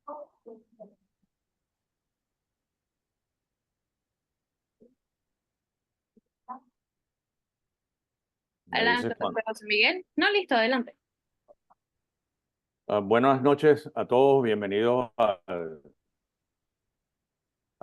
Me Adelante, dices doctor cuándo. José Miguel. No, listo, adelante. Buenas noches a todos, bienvenidos a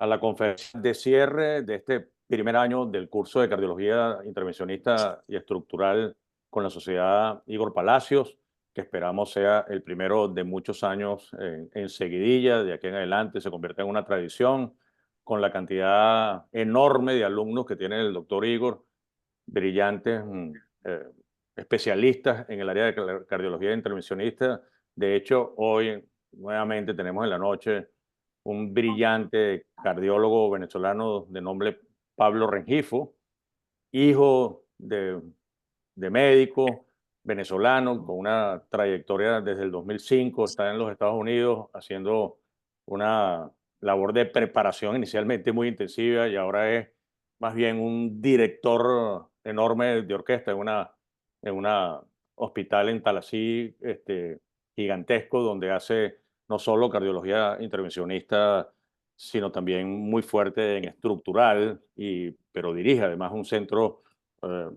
la conferencia de cierre de este primer año del curso de cardiología intervencionista y estructural con la Sociedad Igor Palacios, que esperamos sea el primero de muchos años en seguidilla. De aquí en adelante se convierta en una tradición con la cantidad enorme de alumnos que tiene el doctor Igor, brillantes eh, especialistas en el área de cardiología intervencionista. De hecho, hoy nuevamente tenemos en la noche un brillante cardiólogo venezolano de nombre Pablo Rengifo, hijo de médico venezolano con una trayectoria desde el 2005, está en los Estados Unidos haciendo una labor de preparación inicialmente muy intensiva y ahora es más bien un director enorme de orquesta en una hospital en Tallahassee, gigantesco, donde hace no solo cardiología intervencionista, sino también muy fuerte en estructural, pero dirige además un centro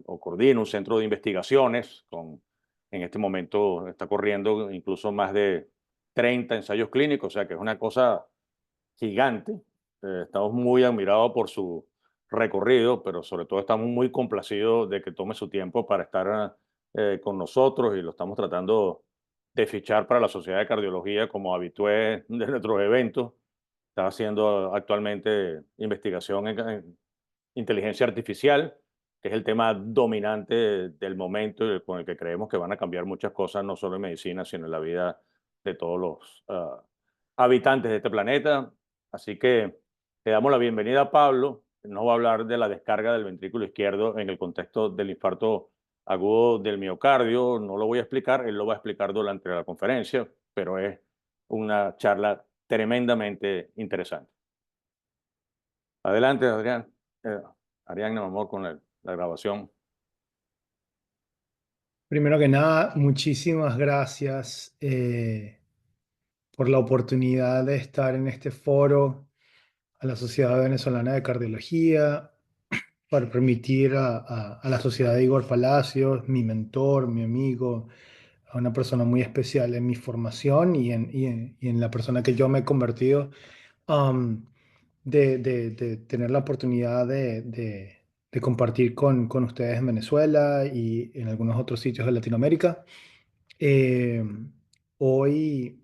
o coordina un centro de investigaciones. En este momento está corriendo incluso más de 30 ensayos clínicos, o sea que es una cosa gigante. Estamos muy admirados por su recorrido, pero sobre todo estamos muy complacidos de que tome su tiempo para estar con nosotros y lo estamos tratando de fichar para la Sociedad de Cardiología como habitué de nuestros eventos. Está haciendo actualmente investigación en inteligencia artificial, que es el tema dominante del momento y con el que creemos que van a cambiar muchas cosas, no solo en medicina, sino en la vida de todos los habitantes de este planeta. Así que le damos la bienvenida a Pablo. Nos va a hablar de la descarga del ventrículo izquierdo en el contexto del infarto agudo del miocardio. No lo voy a explicar, él lo va a explicar durante la conferencia, pero es una charla tremendamente interesante. Adelante, Adrián. Eh, Ariadna, mi amor, con la grabación. Primero que nada, muchísimas gracias por la oportunidad de estar en este foro a la Sociedad Venezolana de Cardiología, para permitir a la Sociedad de Igor Palacios, mi mentor, mi amigo, a una persona muy especial en mi formación y en la persona que yo me he convertido, um, de tener la oportunidad de compartir con ustedes en Venezuela y en algunos otros sitios de Latinoamérica. Eh, Hoy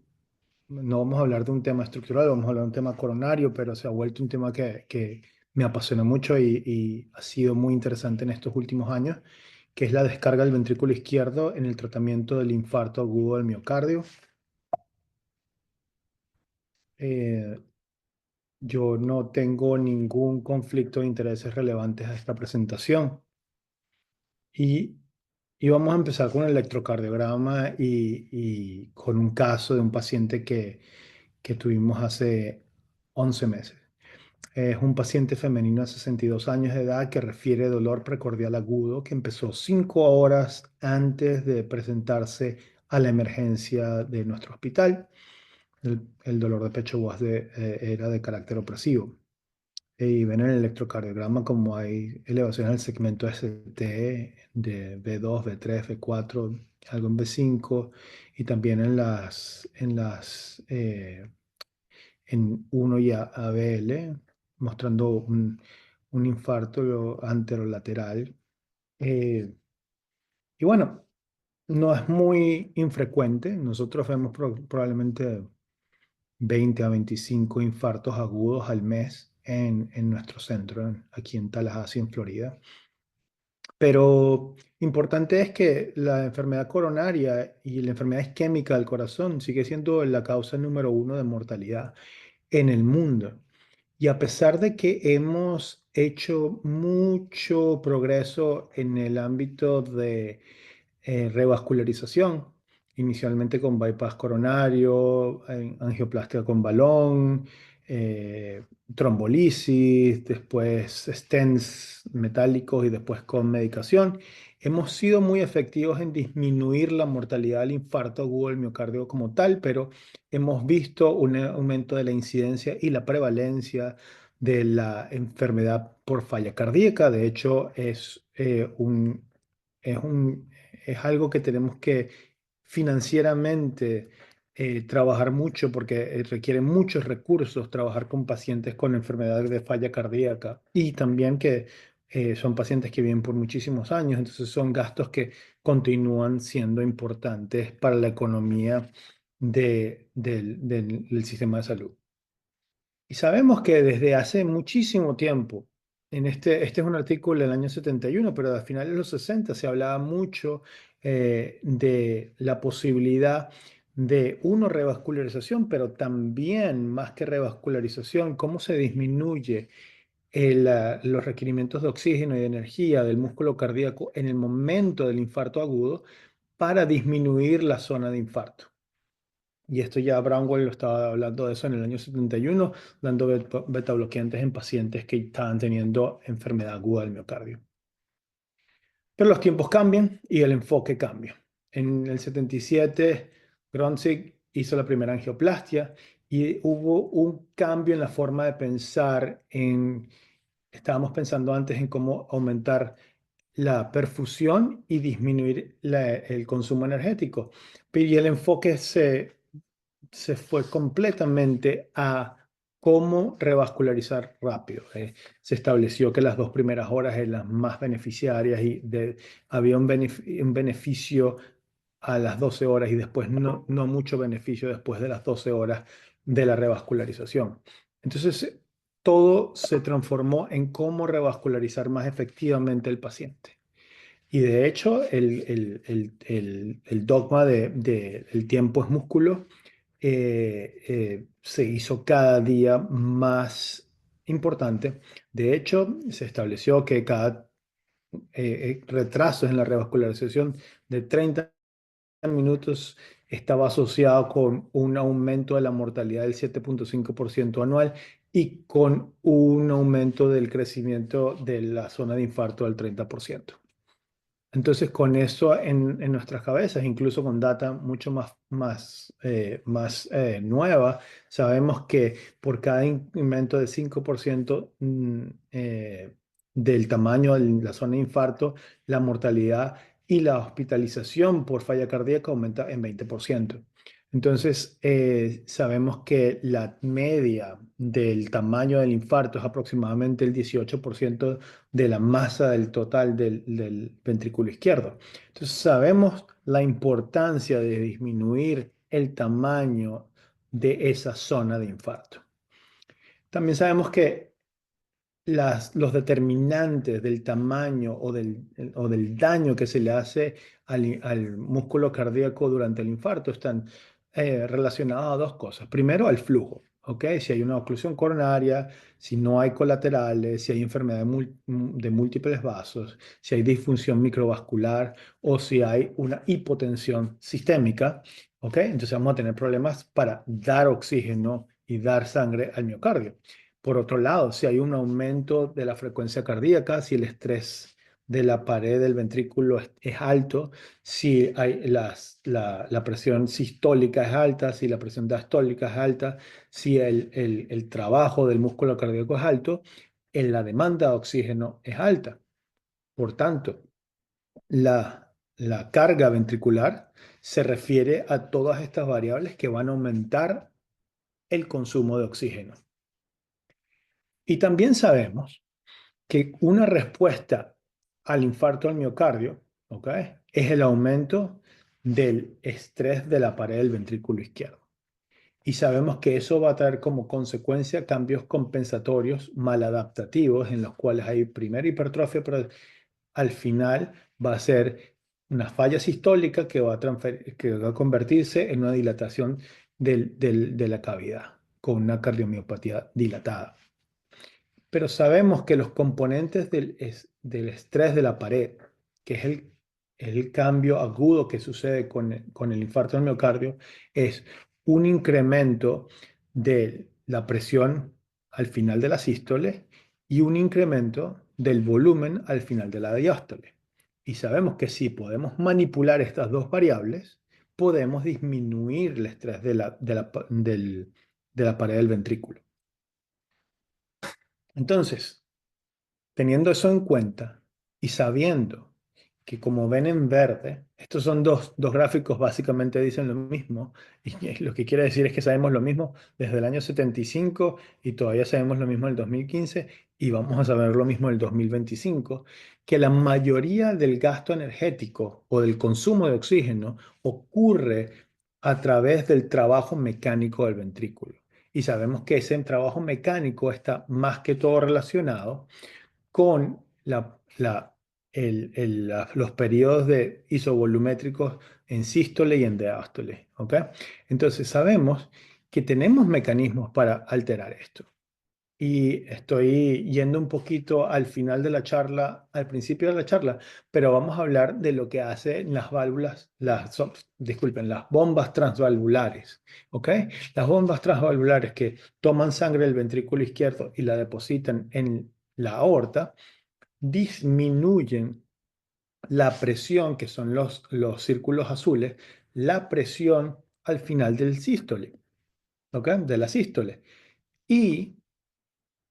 no vamos a hablar de un tema estructural, vamos a hablar de un tema coronario, pero se ha vuelto un tema que me apasiona mucho y ha sido muy interesante en estos últimos años, que es la descarga del ventrículo izquierdo en el tratamiento del infarto agudo del miocardio. Eh, yo no tengo ningún conflicto de intereses relevantes a esta presentación y, y vamos a empezar con el electrocardiograma y con un caso de un paciente que tuvimos hace 11 meses. Es un paciente femenino de 62 años de edad que refiere dolor precordial agudo que empezó 5 horas antes de presentarse a la emergencia de nuestro hospital. El dolor de pecho era de carácter opresivo. Y ven en el electrocardiograma como hay elevaciones del segmento ST de V2, V3, V4, algo en V5 y también en 1 y ABL, mostrando un infarto anterolateral. Eh, y bueno, no es muy infrecuente. Nosotros vemos probablemente 20 a 25 infartos agudos al mes en nuestro centro, aquí en Tallahassee, en Florida. Pero importante es que la enfermedad coronaria y la enfermedad isquémica del corazón sigue siendo la causa número 1 de mortalidad en el mundo. Y a pesar de que hemos hecho mucho progreso en el ámbito de revascularización, inicialmente con bypass coronario, angioplastia con balón, trombolisis, después stents metálicos y después con medicación. Hemos sido muy efectivos en disminuir la mortalidad del infarto agudo del miocardio como tal, pero hemos visto un aumento de la incidencia y la prevalencia de la enfermedad por falla cardíaca. De hecho, es un, es algo que tenemos que financieramente trabajar mucho porque requiere muchos recursos trabajar con pacientes con enfermedades de falla cardíaca y también que son pacientes que viven por muchísimos años, entonces son gastos que continúan siendo importantes para la economía del sistema de salud. Y sabemos que desde hace muchísimo tiempo, este es un artículo del año 71, pero a finales de los 60 se hablaba mucho de la posibilidad de, revascularización, pero también más que revascularización, cómo se disminuye los requerimientos de oxígeno y de energía del músculo cardíaco en el momento del infarto agudo para disminuir la zona de infarto. Y esto ya Brownwell lo estaba hablando de eso en el año 71, dando beta bloqueantes en pacientes que estaban teniendo enfermedad aguda del miocardio. Pero los tiempos cambian y el enfoque cambia. En el 77, Gronzig hizo la primera angioplastia y hubo un cambio en la forma de pensar estábamos pensando antes en cómo aumentar la perfusión y disminuir el consumo energético. Y el enfoque se fue completamente a cómo revascularizar rápido. Se estableció que las 2 primeras horas eran las más beneficiarias y había un beneficio a las 12 horas y después no mucho beneficio después de las 12 horas de la revascularización. Entonces, todo se transformó en cómo revascularizar más efectivamente el paciente. Y de hecho, el dogma de el tiempo es músculo se hizo cada día más importante. De hecho, se estableció que cada retraso en la revascularización de 30 minutos estaba asociado con un aumento de la mortalidad del 7,5% anual y con un aumento del crecimiento de la zona de infarto del 30%. Entonces, con eso en nuestras cabezas, incluso con data mucho más nueva, sabemos que por cada incremento de 5% del tamaño de la zona de infarto, la mortalidad y la hospitalización por falla cardíaca aumenta en 20%. Entonces, sabemos que la media del tamaño del infarto es aproximadamente el 18% de la masa del total del ventrículo izquierdo. Entonces sabemos la importancia de disminuir el tamaño de esa zona de infarto. También sabemos que los determinantes del tamaño o del daño que se le hace al músculo cardíaco durante el infarto están relacionados a 2 cosas. Primero, al flujo, ¿ok? Si hay una oclusión coronaria, si no hay colaterales, si hay enfermedad de múltiples vasos, si hay disfunción microvascular o si hay una hipotensión sistémica, ¿ok? Entonces vamos a tener problemas para dar oxígeno y dar sangre al miocardio. Por otro lado, si hay un aumento de la frecuencia cardíaca, si el estrés de la pared del ventrículo es alto, si la presión sistólica es alta, si la presión diastólica es alta, si el trabajo del músculo cardíaco es alto, la demanda de oxígeno es alta. Por tanto, la carga ventricular se refiere a todas estas variables que van a aumentar el consumo de oxígeno. Y también sabemos que una respuesta al infarto al miocardio, ¿ok? Es el aumento del estrés de la pared del ventrículo izquierdo. Y sabemos que eso va a traer como consecuencia cambios compensatorios maladaptativos en los cuales hay primera hipertrofia, pero al final va a ser una falla sistólica que va a convertirse en una dilatación de la cavidad con una cardiomiopatía dilatada. Pero sabemos que los componentes del estrés de la pared, que es el cambio agudo que sucede con el infarto del miocardio, es un incremento del la presión al final de la sístole y un incremento del volumen al final de la diástole. Y sabemos que si podemos manipular estas dos variables, podemos disminuir el estrés de la pared del ventrículo. Entonces, teniendo eso en cuenta y sabiendo que como ven en verde, estos son dos gráficos básicamente dicen lo mismo, y lo que quiere decir es que sabemos lo mismo desde el año 75 y todavía sabemos lo mismo en el 2015 y vamos a saber lo mismo en el 2025, que la mayoría del gasto energético o del consumo de oxígeno ocurre a través del trabajo mecánico del ventrículo. Y sabemos que ese trabajo mecánico está más que todo relacionado con los periodos de isovolumétricos en sístole y en diástole. ¿Ok? Entonces sabemos que tenemos mecanismos para alterar esto. Y estoy yendo un poquito al final de la charla, al principio de la charla, pero vamos a hablar de lo que hacen las válvulas, disculpen, las bombas transvalvulares. ¿Ok? Las bombas transvalvulares que toman sangre del ventrículo izquierdo y la depositan en la aorta disminuyen la presión, que son los círculos azules, la presión al final del sístole, ¿ok? De la sístole. Y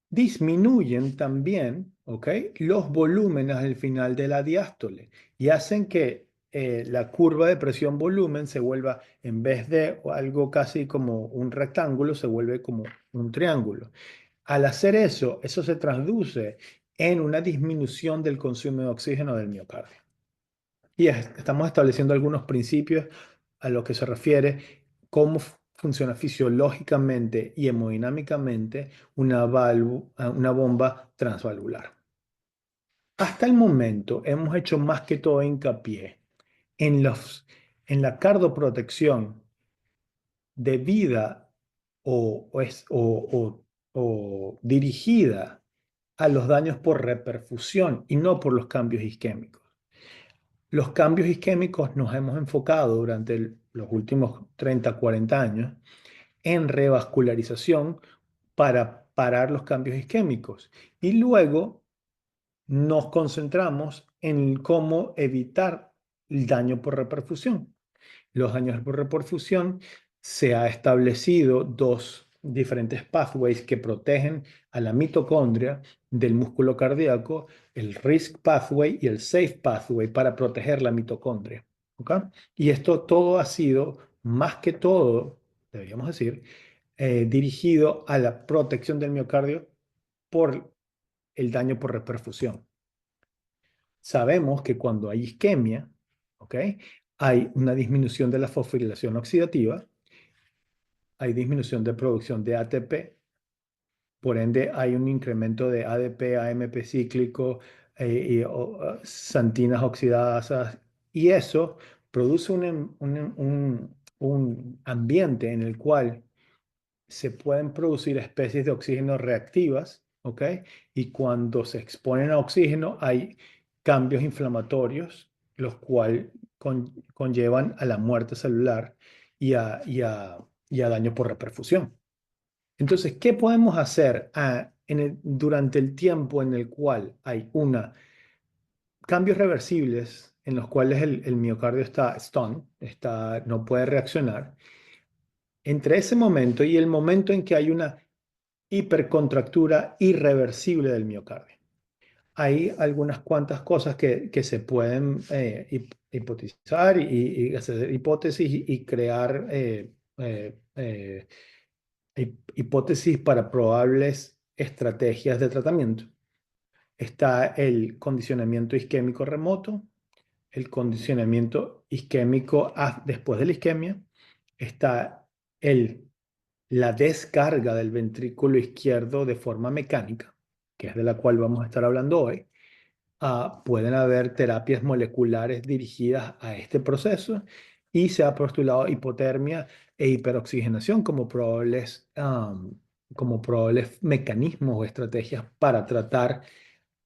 disminuyen también, ¿ok? Los volúmenes al final de la diástole y hacen que la curva de presión-volumen se vuelva, en vez de algo casi como un rectángulo, se vuelve como un triángulo. Al hacer eso, eso se traduce en una disminución del consumo de oxígeno del miocardio. Y estamos estableciendo algunos principios a lo que se refiere cómo funciona fisiológicamente y hemodinámicamente una bomba transvalvular. Hasta el momento hemos hecho más que todo hincapié en la cardoprotección debida o dirigida a los daños por reperfusión y no por los cambios isquémicos. Los cambios isquémicos nos hemos enfocado durante los últimos 30, 40 años en revascularización para parar los cambios isquémicos y luego nos concentramos en cómo evitar el daño por reperfusión. Los daños por reperfusión se ha establecido dos diferentes pathways que protegen a la mitocondria del músculo cardíaco, el risk pathway y el safe pathway para proteger la mitocondria. ¿Ok? Y esto todo ha sido, más que todo, deberíamos decir, dirigido a la protección del miocardio por el daño por reperfusión. Sabemos que cuando hay isquemia, ¿ok? Hay una disminución de la fosforilación oxidativa, hay disminución de producción de ATP, por ende hay un incremento de ADP, AMP cíclico, santinas oxidasas, y eso produce un ambiente en el cual se pueden producir especies de oxígeno reactivas, ¿ok? Y cuando se exponen a oxígeno hay cambios inflamatorios, los cuales conllevan a la muerte celular y a daño por reperfusión. Entonces, ¿qué podemos hacer durante el tiempo en el cual hay cambios reversibles en los cuales el miocardio está stun, no puede reaccionar? Entre ese momento y el momento en que hay una hipercontractura irreversible del miocardio. Hay algunas cuantas cosas que se pueden hipotizar y hacer hipótesis y crear hipótesis para probables estrategias de tratamiento. Está el condicionamiento isquémico remoto, el condicionamiento isquémico después de la isquemia, está la descarga del ventrículo izquierdo de forma mecánica, que es de la cual vamos a estar hablando hoy. Pueden haber terapias moleculares dirigidas a este proceso y se ha postulado hipotermia e hiperoxigenación como probables mecanismos o estrategias para tratar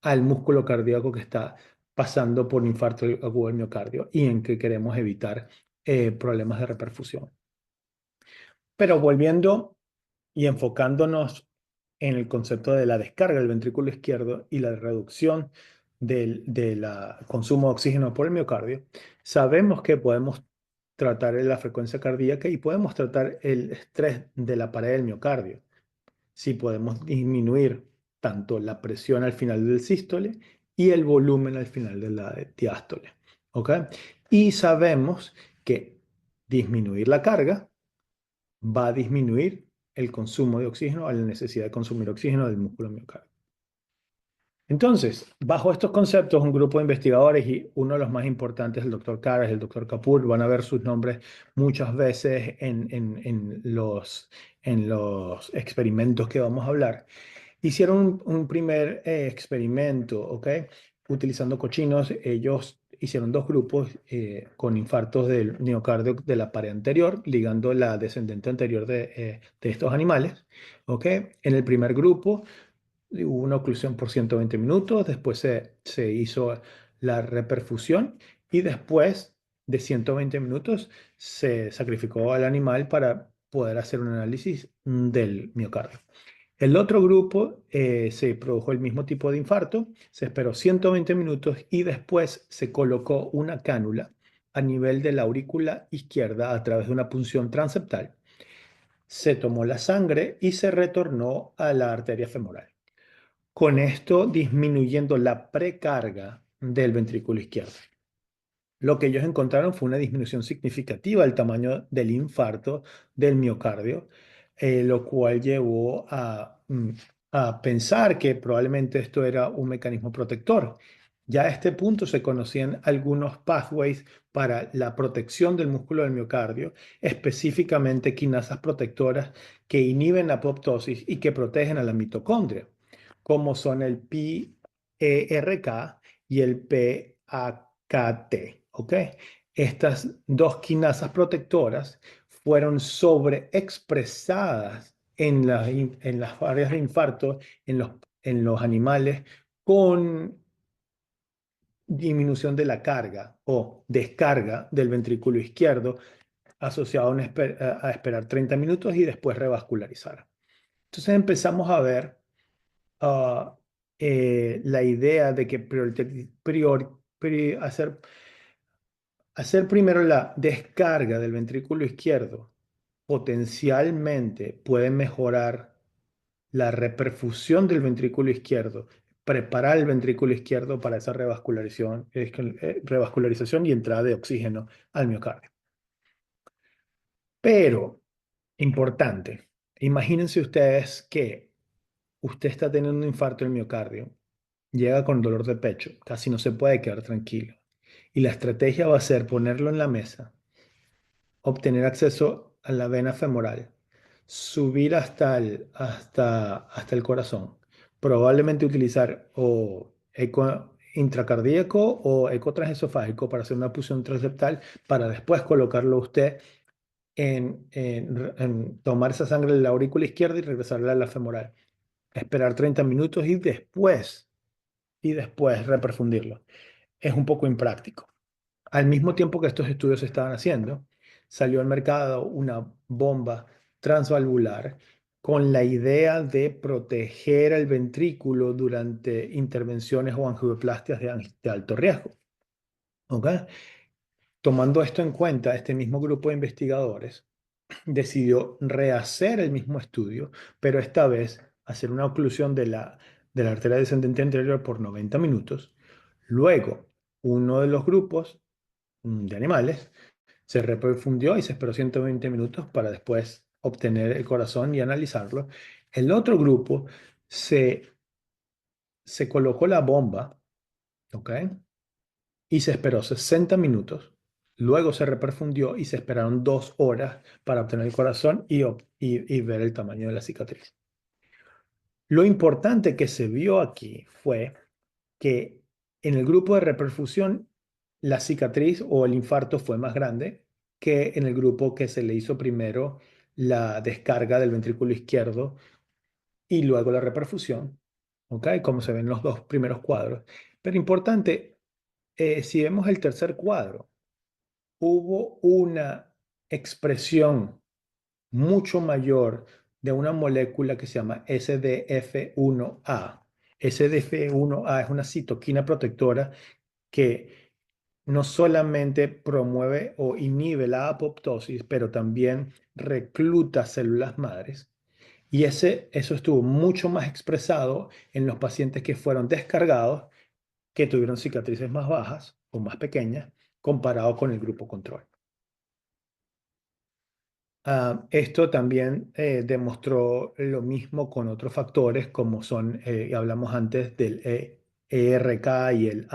al músculo cardíaco que está pasando por infarto agudo del miocardio y en que queremos evitar problemas de reperfusión. Pero volviendo y enfocándonos en el concepto de la descarga del ventrículo izquierdo y la reducción del consumo de oxígeno por el miocardio, sabemos que podemos tratar la frecuencia cardíaca y podemos tratar el estrés de la pared del miocardio. Si podemos disminuir tanto la presión al final del sístole y el volumen al final de la diástole. ¿Ok? Y sabemos que disminuir la carga va a disminuir el consumo de oxígeno, a la necesidad de consumir oxígeno del músculo miocardio. Entonces, bajo estos conceptos, un grupo de investigadores y uno de los más importantes, el doctor Karas, el doctor Kapoor, van a ver sus nombres muchas veces en los experimentos que vamos a hablar. Hicieron un primer experimento, ¿ok? Utilizando cochinos. Ellos hicieron dos grupos con infartos del miocardio de la pared anterior, ligando la descendente anterior de estos animales, ¿ok? En el primer grupo hubo una oclusión por 120 minutos, después se hizo la reperfusión y después de 120 minutos se sacrificó al animal para poder hacer un análisis del miocardio. El otro grupo se produjo el mismo tipo de infarto, se esperó 120 minutos y después se colocó una cánula a nivel de la aurícula izquierda a través de una punción transeptal. Se tomó la sangre y se retornó a la arteria femoral. Con esto disminuyendo la precarga del ventrículo izquierdo. Lo que ellos encontraron fue una disminución significativa del tamaño del infarto del miocardio, lo cual llevó a pensar que probablemente esto era un mecanismo protector. Ya a este punto se conocían algunos pathways para la protección del músculo del miocardio, específicamente quinasas protectoras que inhiben la apoptosis y que protegen a la mitocondria, como son el PERK y el PAKT. ¿Ok? Estas dos quinasas protectoras fueron sobreexpresadas en las áreas de infarto en los animales con disminución de la carga o descarga del ventrículo izquierdo asociado a esperar 30 minutos y después revascularizar. Entonces empezamos a ver la idea de que hacer primero la descarga del ventrículo izquierdo potencialmente puede mejorar la reperfusión del ventrículo izquierdo, preparar el ventrículo izquierdo para esa revascularización y entrada de oxígeno al miocardio. Pero, importante, imagínense ustedes que usted está teniendo un infarto del miocardio, llega con dolor de pecho, casi no se puede quedar tranquilo. Y la estrategia va a ser ponerlo en la mesa, obtener acceso a la vena femoral, subir hasta el corazón, probablemente utilizar o eco intracardíaco o eco transesofágico para hacer una punción transeptal para después colocarlo usted en tomar esa sangre de la aurícula izquierda y regresarla a la femoral. Esperar 30 minutos y después reperfundirlo. Es un poco impráctico. Al mismo tiempo que estos estudios se estaban haciendo, salió al mercado una bomba transvalvular con la idea de proteger el ventrículo durante intervenciones o angioplastias de alto riesgo. ¿Ok? Tomando esto en cuenta, este mismo grupo de investigadores decidió rehacer el mismo estudio, pero esta vez hacer una oclusión de la arteria descendente anterior por 90 minutos. Luego, uno de los grupos de animales se reperfundió y se esperó 120 minutos para después obtener el corazón y analizarlo. El otro grupo se colocó la bomba, ¿ok? Y se esperó 60 minutos. Luego se reperfundió y se esperaron 2 horas para obtener el corazón y ver el tamaño de la cicatriz. Lo importante que se vio aquí fue que en el grupo de reperfusión la cicatriz o el infarto fue más grande que en el grupo que se le hizo primero la descarga del ventrículo izquierdo y luego la reperfusión, ¿ok? Como se ven en los dos primeros cuadros. Pero importante, si vemos el tercer cuadro, hubo una expresión mucho mayor de una molécula que se llama SDF1A. SDF1A es una citoquina protectora que no solamente promueve o inhibe la apoptosis, pero también recluta células madres. Y eso estuvo mucho más expresado en los pacientes que fueron descargados, que tuvieron cicatrices más bajas o más pequeñas, comparado con el grupo control. Esto también demostró lo mismo con otros factores, como son, hablamos antes del ERK y el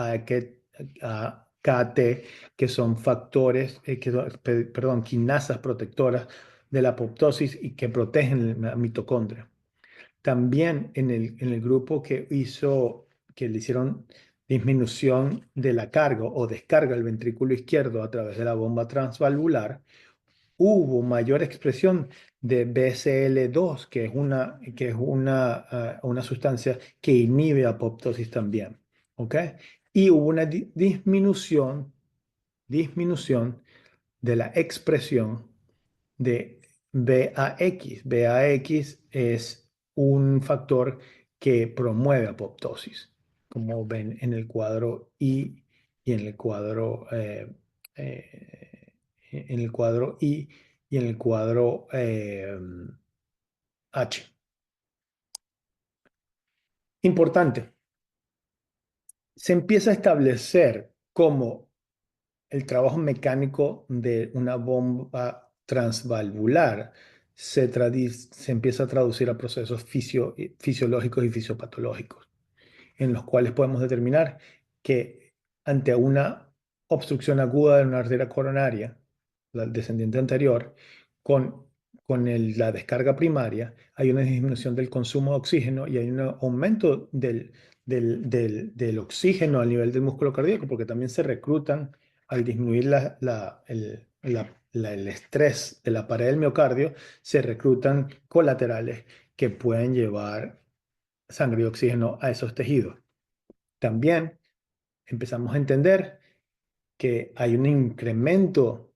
AKT, que son factores, perdón, quinasas protectoras de la apoptosis y que protegen la mitocondria. También en el grupo que le hicieron disminución de la carga o descarga del ventrículo izquierdo a través de la bomba transvalvular, hubo mayor expresión de BCL2, que es una sustancia que inhibe apoptosis también. ¿Ok? Y hubo una disminución de la expresión de BAX. BAX es un factor que promueve apoptosis, como ven en el cuadro I y en el cuadro I y en el cuadro H. Importante, se empieza a establecer cómo el trabajo mecánico de una bomba transvalvular se empieza a traducir a procesos fisiológicos y fisiopatológicos, en los cuales podemos determinar que ante una obstrucción aguda de una arteria coronaria, la descendiente anterior, con la descarga primaria, hay una disminución del consumo de oxígeno y hay un aumento del oxígeno a nivel del músculo cardíaco, porque también se reclutan al disminuir el estrés de la pared del miocardio, se reclutan colaterales que pueden llevar sangre y oxígeno a esos tejidos. También empezamos a entender que hay un incremento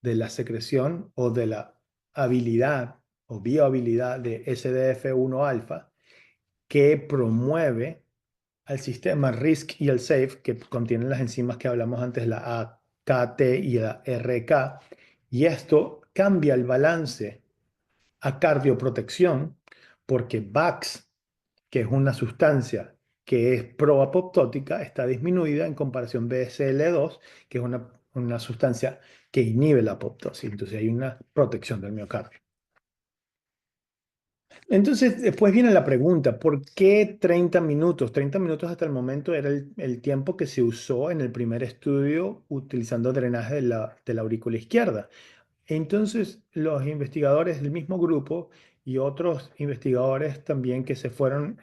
de la secreción o de la habilidad o biohabilidad de SDF1 alfa que promueve al sistema RISC y el SAFE, que contienen las enzimas que hablamos antes, la AKT y la RK, y esto cambia el balance a cardioprotección porque VAX, que es una sustancia que es proapoptótica, está disminuida en comparación BSL2, que es una sustancia que inhibe la apoptosis. Entonces hay una protección del miocardio. Entonces, después viene la pregunta, ¿por qué 30 minutos? 30 minutos hasta el momento era el tiempo que se usó en el primer estudio utilizando drenaje de la aurícula izquierda. Entonces, los investigadores del mismo grupo y otros investigadores también que se fueron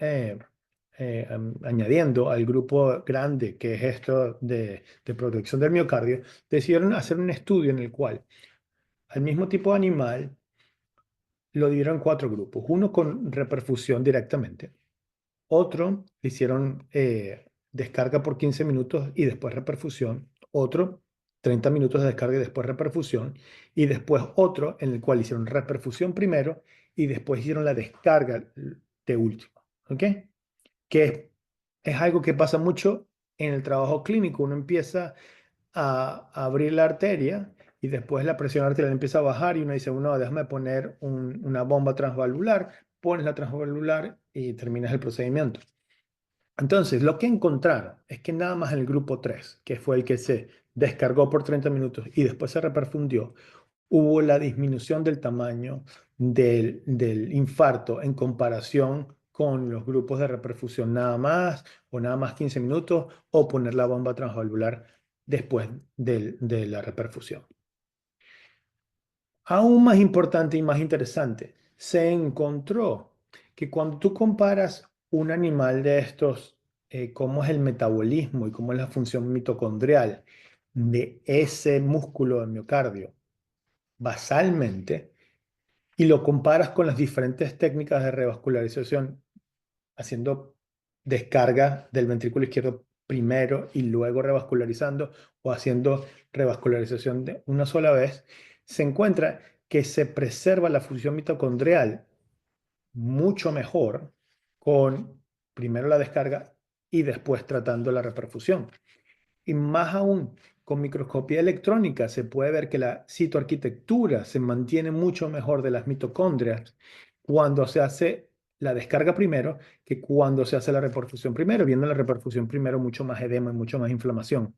añadiendo al grupo grande, que es esto de protección del miocardio, decidieron hacer un estudio en el cual al mismo tipo de animal lo dividieron en 4 grupos. Uno con reperfusión directamente. Otro le hicieron descarga por 15 minutos y después reperfusión. Otro, 30 minutos de descarga y después reperfusión. Y después otro en el cual hicieron reperfusión primero y después hicieron la descarga de último. ¿Ok? Que es algo que pasa mucho en el trabajo clínico. Uno empieza a abrir la arteria y después la presión arterial empieza a bajar y uno dice, bueno, déjame poner una bomba transvalvular, pones la transvalvular y terminas el procedimiento. Entonces, lo que encontraron es que nada más en el grupo 3, que fue el que se descargó por 30 minutos y después se reperfundió, hubo la disminución del tamaño del infarto en comparación con los grupos de reperfusión nada más o nada más 15 minutos o poner la bomba transvalvular después de la reperfusión. Aún más importante y más interesante, se encontró que cuando tú comparas un animal de estos, cómo es el metabolismo y cómo es la función mitocondrial de ese músculo del miocardio basalmente, y lo comparas con las diferentes técnicas de revascularización, haciendo descarga del ventrículo izquierdo primero y luego revascularizando o haciendo revascularización de una sola vez, se encuentra que se preserva la función mitocondrial mucho mejor con primero la descarga y después tratando la reperfusión. Y más aún, con microscopía electrónica se puede ver que la citoarquitectura se mantiene mucho mejor de las mitocondrias cuando se hace la descarga primero que cuando se hace la reperfusión primero, viendo la reperfusión primero mucho más edema y mucho más inflamación.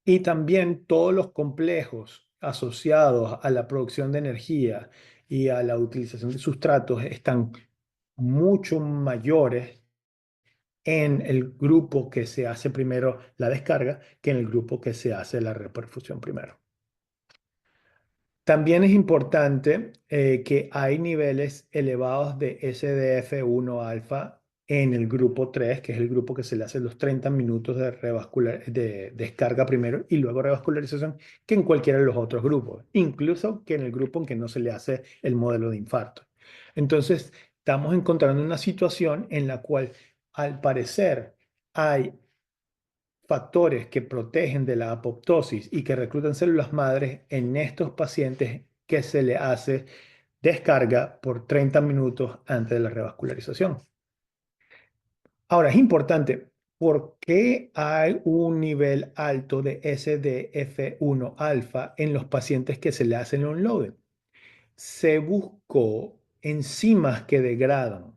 Y también todos los complejos asociados a la producción de energía y a la utilización de sustratos están mucho mayores en el grupo que se hace primero la descarga que en el grupo que se hace la reperfusión primero. También es importante que hay niveles elevados de SDF1 alfa en el grupo 3, que es el grupo que se le hace los 30 minutos de descarga primero y luego revascularización, que en cualquiera de los otros grupos, incluso que en el grupo en que no se le hace el modelo de infarto. Entonces, estamos encontrando una situación en la cual, al parecer, hay factores que protegen de la apoptosis y que reclutan células madres en estos pacientes que se le hace descarga por 30 minutos antes de la revascularización. Ahora, es importante, ¿por qué hay un nivel alto de SDF1 alfa en los pacientes que se le hacen unloading? Se buscó enzimas que degradan,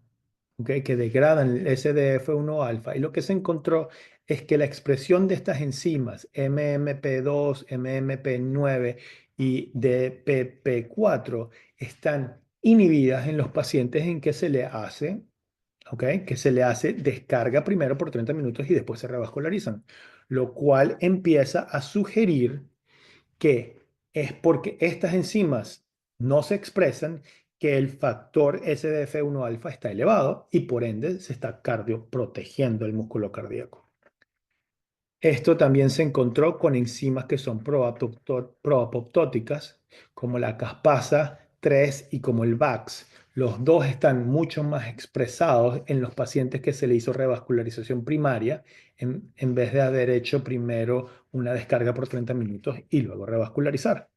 ¿ok? Que degradan el SDF1 alfa, y lo que se encontró es que la expresión de estas enzimas MMP2, MMP9 y DPP4 están inhibidas en los pacientes en que se le hace, ¿ok? Que se le hace descarga primero por 30 minutos y después se revascularizan, lo cual empieza a sugerir que es porque estas enzimas no se expresan que el factor SDF1 alfa está elevado y por ende se está cardioprotegiendo el músculo cardíaco. Esto también se encontró con enzimas que son proapoptóticas, como la caspasa 3 y como el VAX. Los dos están mucho más expresados en los pacientes que se le hizo revascularización primaria, en vez de haber hecho primero una descarga por 30 minutos y luego revascularizar.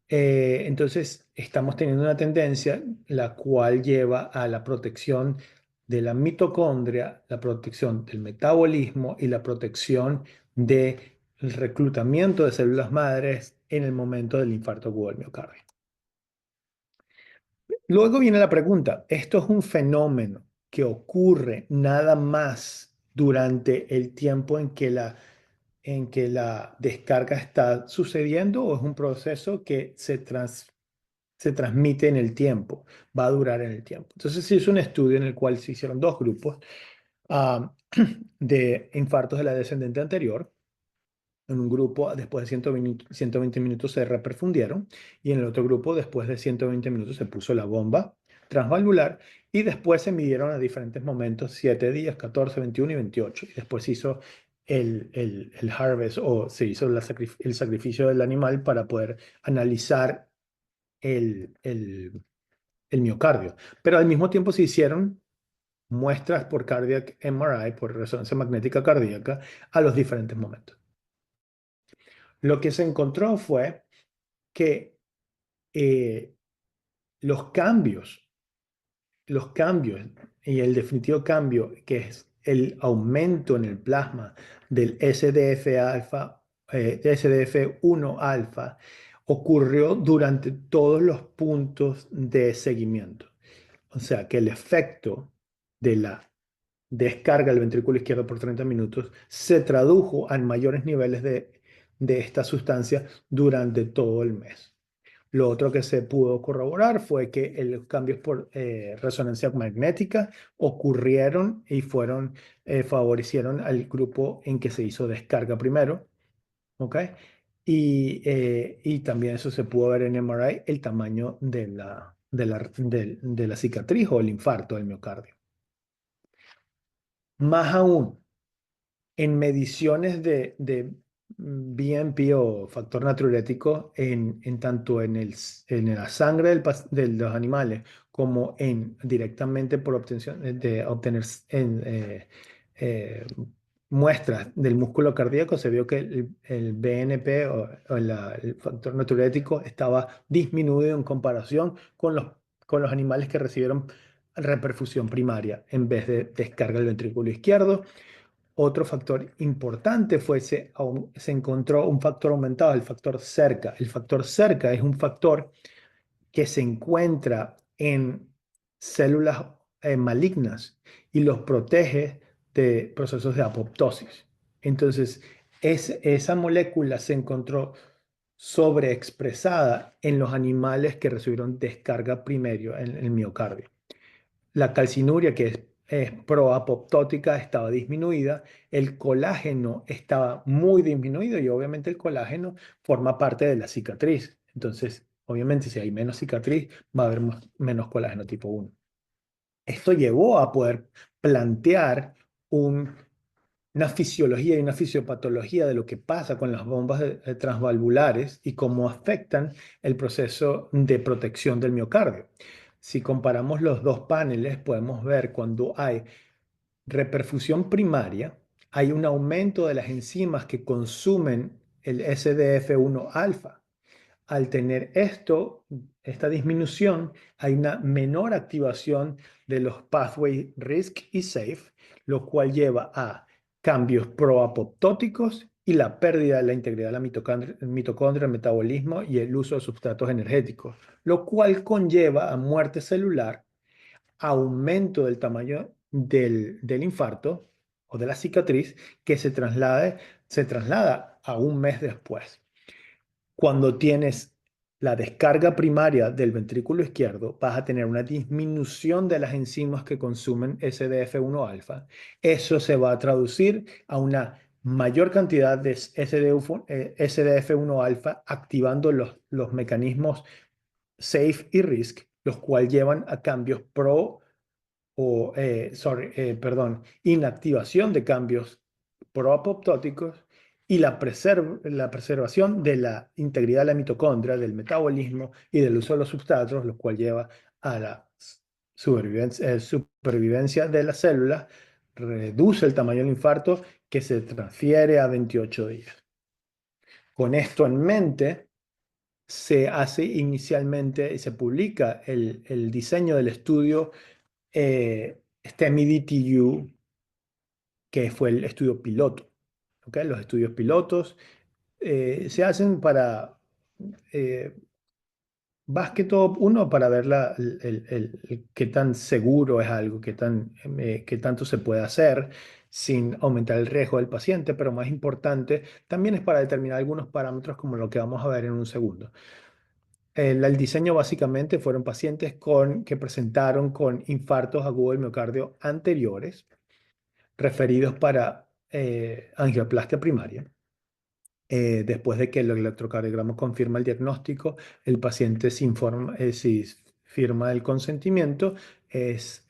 Entonces, estamos teniendo una tendencia la cual lleva a la protección de la mitocondria, la protección del metabolismo y la protección del reclutamiento de células madres en el momento del infarto agudo del miocardio. Luego viene la pregunta, ¿esto es un fenómeno que ocurre nada más durante el tiempo en que la descarga está sucediendo o es un proceso que se transmite en el tiempo, va a durar en el tiempo? Entonces se hizo un estudio en el cual se hicieron dos grupos ah, de infartos de la descendente anterior. En un grupo, después de 120 minutos se reperfundieron y en el otro grupo, después de 120 minutos, se puso la bomba transvalvular y después se midieron a diferentes momentos, 7 días, 14, 21 y 28. Y después se hizo el harvest o se hizo el sacrificio del animal para poder analizar el miocardio. Pero al mismo tiempo se hicieron muestras por cardiac MRI, por resonancia magnética cardíaca, a los diferentes momentos. Lo que se encontró fue que eh, los cambios y el definitivo cambio, que es el aumento en el plasma del SDF alfa, SDF1 alfa, ocurrió durante todos los puntos de seguimiento. O sea que el efecto de la descarga del ventrículo izquierdo por 30 minutos se tradujo en mayores niveles de esta sustancia durante todo el mes. Lo otro que se pudo corroborar fue que los cambios por resonancia magnética ocurrieron y favorecieron al grupo en que se hizo descarga primero, ¿ok? Y también eso se pudo ver en MRI, el tamaño de la cicatriz o el infarto del miocardio. Más aún, en mediciones de BNP o factor natriurético, tanto en la sangre de los animales como directamente por obtener eh, muestras del músculo cardíaco, se vio que el BNP el factor natriurético estaba disminuido en comparación con los animales que recibieron reperfusión primaria en vez de descarga del ventrículo izquierdo. Otro factor importante se encontró un factor aumentado, el factor cerca. El factor cerca es un factor que se encuentra en células malignas y los protege de procesos de apoptosis. Entonces, esa molécula se encontró sobreexpresada en los animales que recibieron descarga primaria en el miocardio. La calcinuria, que es proapoptótica, estaba disminuida, el colágeno estaba muy disminuido y obviamente el colágeno forma parte de la cicatriz. Entonces, obviamente, si hay menos cicatriz, va a haber menos colágeno tipo 1. Esto llevó a poder plantear una fisiología y una fisiopatología de lo que pasa con las bombas transvalvulares y cómo afectan el proceso de protección del miocardio. Si comparamos los dos paneles, podemos ver cuando hay reperfusión primaria, hay un aumento de las enzimas que consumen el SDF1 alfa. Al tener esta disminución, hay una menor activación de los pathways RISC y SAFE, lo cual lleva a cambios proapoptóticos y la pérdida de la integridad de la mitocondria, el metabolismo y el uso de sustratos energéticos, lo cual conlleva a muerte celular, aumento del tamaño del infarto o de la cicatriz que se traslada a un mes después. Cuando tienes la descarga primaria del ventrículo izquierdo, vas a tener una disminución de las enzimas que consumen SDF1 alfa. Eso se va a traducir a una mayor cantidad de SDF1 alfa activando los mecanismos SAFE y RISC, los cuales llevan a cambios inactivación de cambios proapoptóticos y la preservación de la integridad de la mitocondria, del metabolismo y del uso de los sustratos, lo cual lleva a la supervivencia de la célula, reduce el tamaño del infarto que se transfiere a 28 días. Con esto en mente, se hace inicialmente, se publica el diseño del estudio STEMI-DTU, que fue el estudio piloto. ¿Okay? Los estudios pilotos se hacen para, más que todo, uno, para ver qué tan seguro es algo, qué tanto se puede hacer sin aumentar el riesgo del paciente, pero más importante, también es para determinar algunos parámetros como lo que vamos a ver en un segundo. El diseño básicamente fueron pacientes que presentaron con infartos agudos del miocardio anteriores, referidos para angioplastia primaria. Después de que el electrocardiograma confirma el diagnóstico, el paciente si firma el consentimiento, es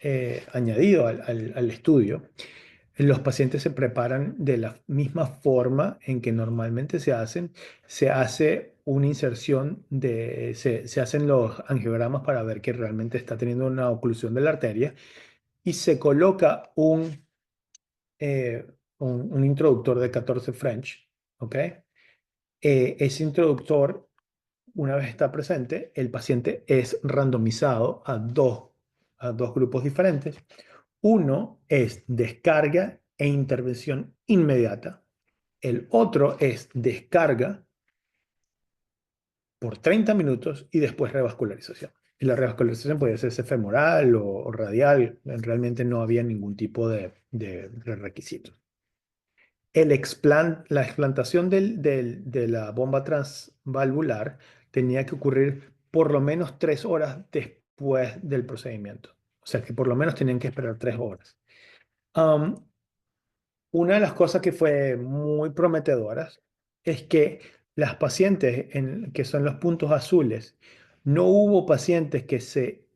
añadido al estudio. Los pacientes se preparan de la misma forma en que normalmente se hacen. Se hace una inserción se hacen los angiogramas para ver que realmente está teniendo una oclusión de la arteria y se coloca un introductor de 14 French, ¿ok? Ese introductor, una vez está presente, el paciente es randomizado a dos grupos diferentes. Uno es descarga e intervención inmediata. El otro es descarga por 30 minutos y después revascularización. Y la revascularización puede ser femoral o radial. Realmente no había ningún tipo de requisito. La explantación de la bomba transvalvular tenía que ocurrir por lo menos 3 horas después del procedimiento. O sea que por lo menos tenían que esperar 3 horas. Una de las cosas que fue muy prometedoras es que las pacientes que son los puntos azules, no hubo pacientes que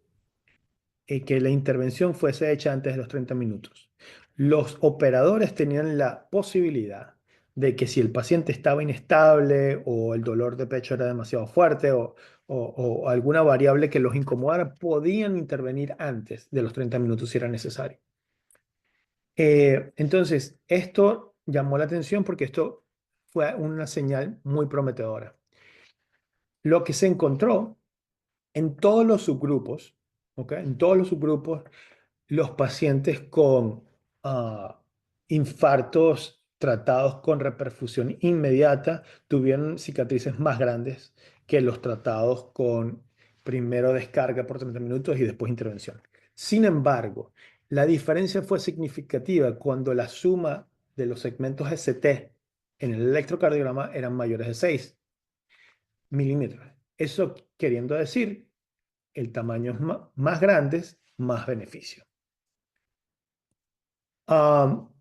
la intervención fuese hecha antes de los 30 minutos. Los operadores tenían la posibilidad de que si el paciente estaba inestable o el dolor de pecho era demasiado fuerte o alguna variable que los incomodara, podían intervenir antes de los 30 minutos si era necesario. Entonces, esto llamó la atención porque esto fue una señal muy prometedora. Lo que se encontró en todos los subgrupos, ¿ok? En todos los subgrupos, los pacientes con ah, infartos tratados con reperfusión inmediata tuvieron cicatrices más grandes que los tratados con primero descarga por 30 minutos y después intervención. Sin embargo, la diferencia fue significativa cuando la suma de los segmentos ST en el electrocardiograma eran mayores de 6 milímetros. Eso queriendo decir, el tamaño es más grande, más beneficio. Um,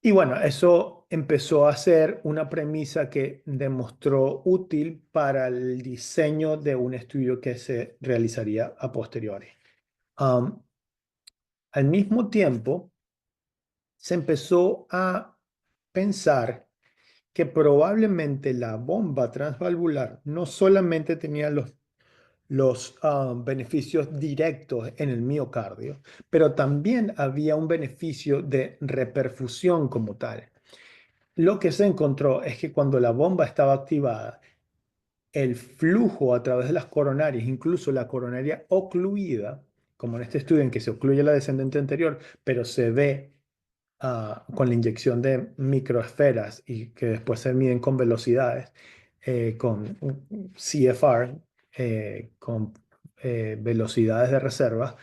y bueno, eso empezó a ser una premisa que demostró útil para el diseño de un estudio que se realizaría a posteriori. Um, Al mismo tiempo, se empezó a pensar que probablemente la bomba transvalvular no solamente tenía los beneficios directos en el miocardio, pero también había un beneficio de reperfusión como tal. Lo que se encontró es que cuando la bomba estaba activada, el flujo a través de las coronarias, incluso la coronaria ocluida, como en este estudio en que se ocluye la descendente anterior, pero se ve con la inyección de microesferas y que después se miden con velocidades, con CFR, con velocidades de reserva,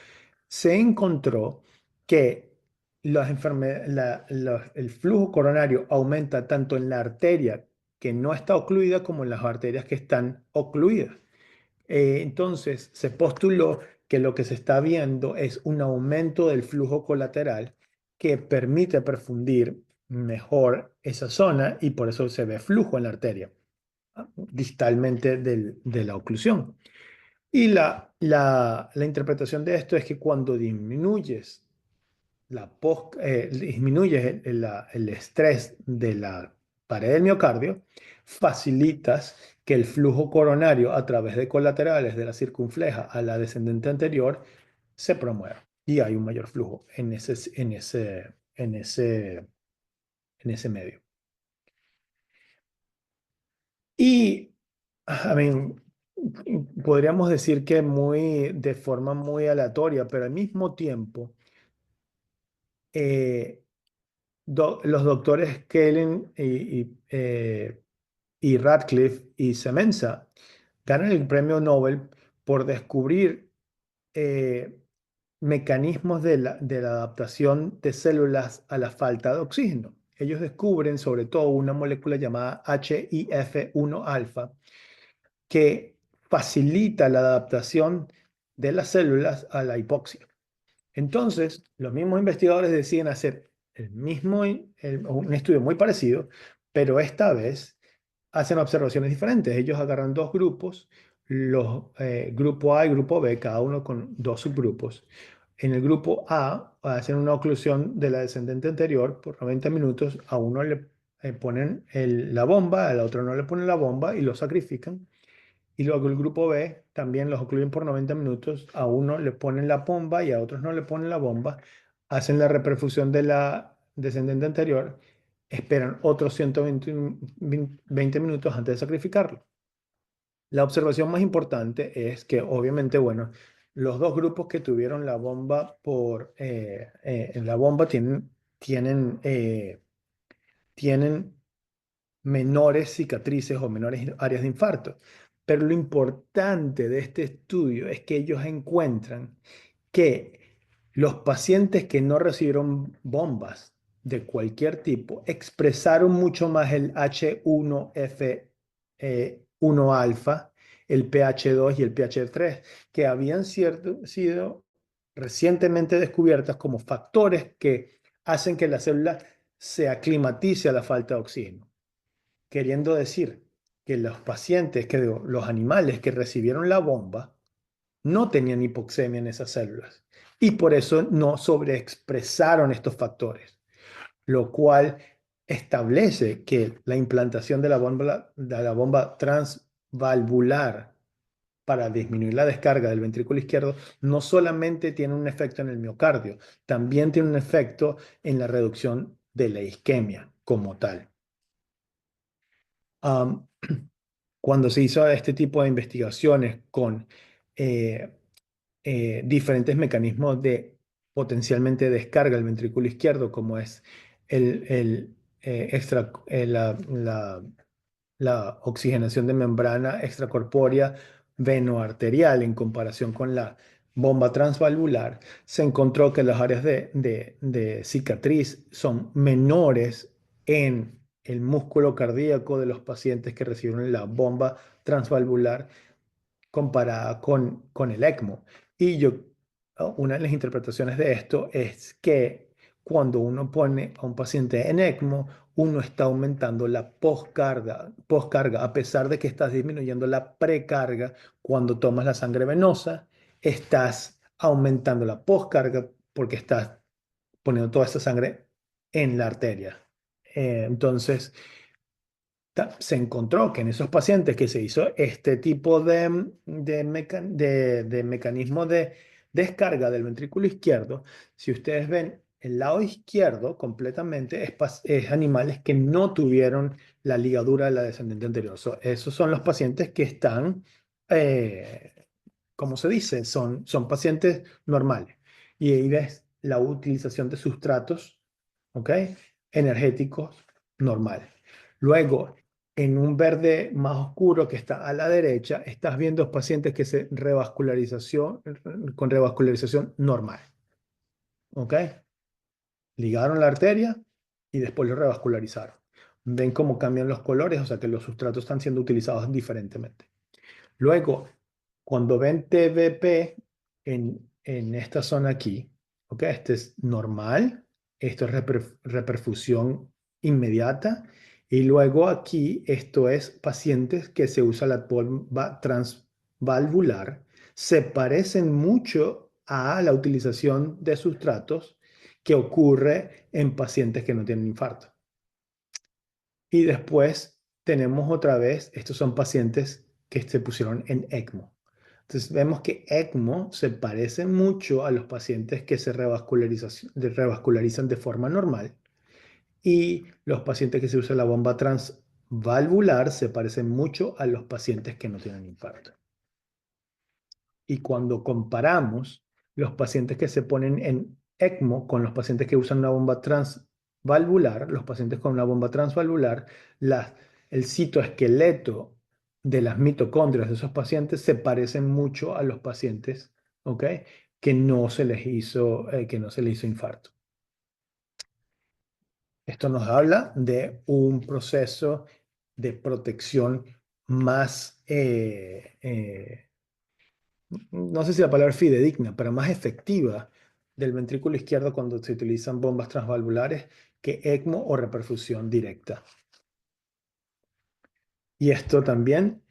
se encontró que el flujo coronario aumenta tanto en la arteria que no está ocluida como en las arterias que están ocluidas. Entonces, se postuló que lo que se está viendo es un aumento del flujo colateral que permite perfundir mejor esa zona y por eso se ve flujo en la arteria, distalmente de la oclusión. Y la interpretación de esto es que cuando disminuyes disminuyes el estrés de la pared del miocardio, facilitas que el flujo coronario a través de colaterales de la circunfleja a la descendente anterior se promueva y hay un mayor flujo en ese medio. Y, I mean, podríamos decir que de forma muy aleatoria, pero al mismo tiempo, eh, los doctores Kellen y Radcliffe y Semenza ganan el premio Nobel por descubrir eh, mecanismos de la adaptación de células a la falta de oxígeno. Ellos descubren sobre todo una molécula llamada HIF1 alfa que facilita la adaptación de las células a la hipoxia. Entonces, los mismos investigadores deciden hacer un estudio muy parecido, pero esta vez hacen observaciones diferentes. Ellos agarran dos grupos, los grupo A y grupo B, cada uno con dos subgrupos. En el grupo A hacen una oclusión de la descendente anterior por 90 minutos. A uno le ponen la bomba, al otro no le ponen la bomba y lo sacrifican. Y luego el grupo B también los ocluyen por 90 minutos. A uno le ponen la bomba y a otros no le ponen la bomba. Hacen la reperfusión de la descendente anterior. Esperan otros 120 minutos antes de sacrificarlo. La observación más importante es que obviamente, bueno, los dos grupos que tuvieron la bomba en la bomba tienen menores cicatrices o menores áreas de infarto. Pero lo importante de este estudio es que ellos encuentran que los pacientes que no recibieron bombas de cualquier tipo expresaron mucho más el H1F1 alfa, el PH2 y el PH3, que habían sido recientemente descubiertas como factores que hacen que la célula se aclimatice a la falta de oxígeno, queriendo decir que los animales que recibieron la bomba no tenían hipoxemia en esas células y por eso no sobreexpresaron estos factores, lo cual establece que la implantación de la bomba transvalvular para disminuir la descarga del ventrículo izquierdo no solamente tiene un efecto en el miocardio, también tiene un efecto en la reducción de la isquemia como tal. Um, Cuando se hizo este tipo de investigaciones con diferentes mecanismos de potencialmente descarga del ventrículo izquierdo, como es la oxigenación de membrana extracorpórea venoarterial en comparación con la bomba transvalvular, se encontró que las áreas de cicatriz son menores en el músculo cardíaco de los pacientes que recibieron la bomba transvalvular comparada con el ECMO. Y una de las interpretaciones de esto es que cuando uno pone a un paciente en ECMO, uno está aumentando la poscarga, a pesar de que estás disminuyendo la precarga. Cuando tomas la sangre venosa, estás aumentando la poscarga porque estás poniendo toda esa sangre en la arteria. Entonces, se encontró que en esos pacientes que se hizo este tipo de mecanismo de descarga del ventrículo izquierdo, si ustedes ven el lado izquierdo completamente, es animales que no tuvieron la ligadura de la descendente anterior. Esos son los pacientes que están, como se dice, son pacientes normales. Y ahí ves la utilización de sustratos, ¿ok? Energéticos normales. Luego, en un verde más oscuro que está a la derecha, estás viendo pacientes que con revascularización normal. ¿Ok? Ligaron la arteria y después lo revascularizaron. Ven cómo cambian los colores, o sea que los sustratos están siendo utilizados diferentemente. Luego, cuando ven TVP en esta zona aquí, ¿ok? Este es normal, esto es reperfusión inmediata, y luego aquí esto es pacientes que se usa la bomba transvalvular, se parecen mucho a la utilización de sustratos que ocurre en pacientes que no tienen infarto. Y después tenemos otra vez, estos son pacientes que se pusieron en ECMO. Entonces vemos que ECMO se parece mucho a los pacientes que se revascularizan de forma normal y los pacientes que se usa la bomba transvalvular se parecen mucho a los pacientes que no tienen infarto. Y cuando comparamos los pacientes que se ponen en ECMO con los pacientes que usan una bomba transvalvular, los pacientes con una bomba transvalvular, el citoesqueleto de las mitocondrias de esos pacientes se parecen mucho a los pacientes, ¿ok? Que no se les hizo infarto. Esto nos habla de un proceso de protección más no sé si la palabra fidedigna, pero más efectiva del ventrículo izquierdo cuando se utilizan bombas transvalvulares que ECMO o reperfusión directa. Y esto también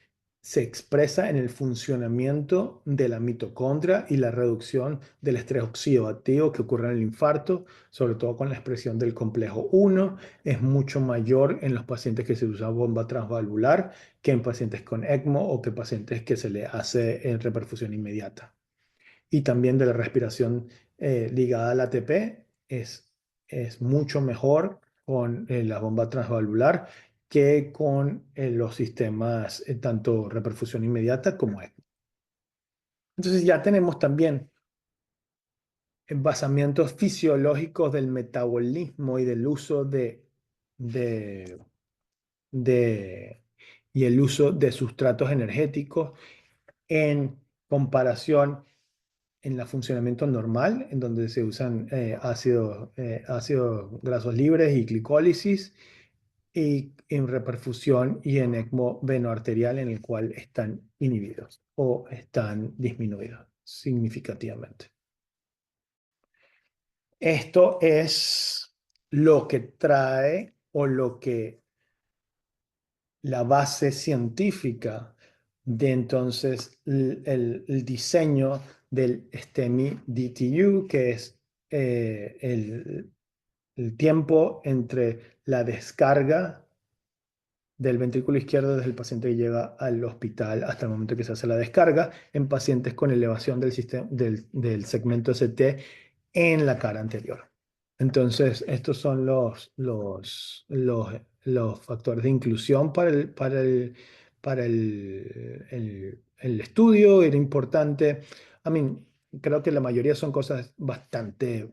se expresa en el funcionamiento de la mitocondria y la reducción del estrés oxidativo que ocurre en el infarto, sobre todo con la expresión del complejo 1, es mucho mayor en los pacientes que se usa bomba transvalvular que en pacientes con ECMO o que pacientes que se le hace en reperfusión inmediata. Y también de la respiración ligada al ATP es mucho mejor con la bomba transvalvular que con los sistemas tanto reperfusión inmediata como ECMO. Entonces ya tenemos también basamientos fisiológicos del metabolismo y del uso de, de- y el uso de sustratos energéticos en comparación en el funcionamiento normal, en donde se usan ácidos grasos libres y glicólisis, y en reperfusión y en ECMO venoarterial, en el cual están inhibidos o están disminuidos significativamente. Esto es lo que trae o lo que la base científica de entonces el diseño del STEMI DTU, que es el tiempo entre la descarga del ventrículo izquierdo desde el paciente que llega al hospital hasta el momento que se hace la descarga en pacientes con elevación del segmento ST en la cara anterior. Entonces, estos son los factores de inclusión para el estudio. Era importante. creo que la mayoría son cosas bastante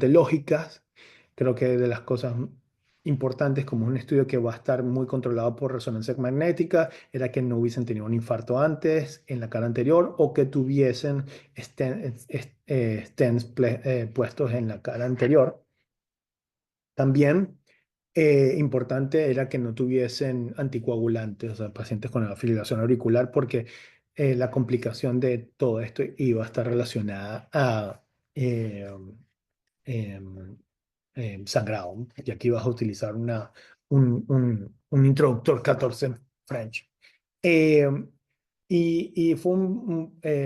lógicas. Creo que de las cosas importantes, como un estudio que va a estar muy controlado por resonancia magnética, era que no hubiesen tenido un infarto antes en la cara anterior o que tuviesen stents puestos en la cara anterior. También importante era que no tuviesen anticoagulantes, o sea, pacientes con fibrilación auricular, porque la complicación de todo esto iba a estar relacionada a eh, em, sangrado. Y aquí vas a utilizar un introductor 14 French. Eh, y fue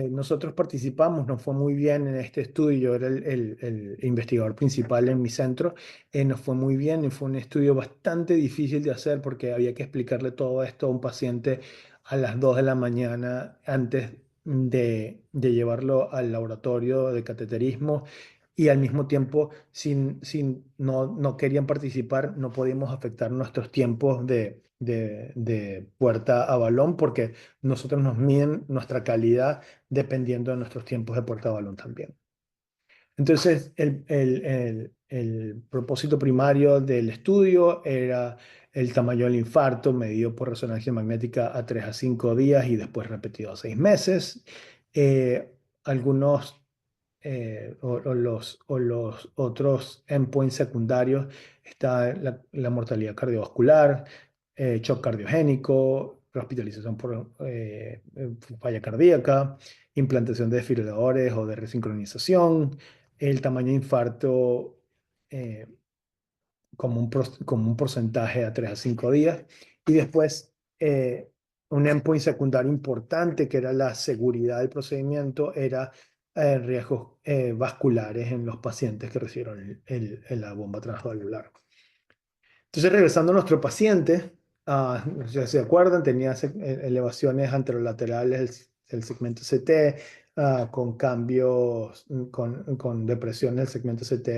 nosotros participamos, nos fue muy bien en este estudio, yo era el investigador principal en mi centro, nos fue muy bien y fue un estudio bastante difícil de hacer porque había que explicarle todo esto a un paciente a las 2 de la mañana antes de llevarlo al laboratorio de cateterismo y al mismo tiempo, si no querían participar, no podíamos afectar nuestros tiempos de puerta a balón porque nosotros nos miden nuestra calidad dependiendo de nuestros tiempos de puerta a balón también. Entonces, el propósito primario del estudio era el tamaño del infarto medido por resonancia magnética a 3 a 5 días y después repetido a 6 meses. Algunos los otros endpoints secundarios está la mortalidad cardiovascular, shock cardiogénico, hospitalización por falla cardíaca, implantación de desfibriladores o de resincronización, el tamaño de infarto eh, como un porcentaje a 3 a 5 días. Y después, un endpoint secundario importante, que era la seguridad del procedimiento, era riesgos vasculares en los pacientes que recibieron la bomba transvalvular. Entonces, regresando a nuestro paciente, no sé si se acuerdan, tenía elevaciones anterolaterales del segmento CT, con cambios, con depresión del segmento CT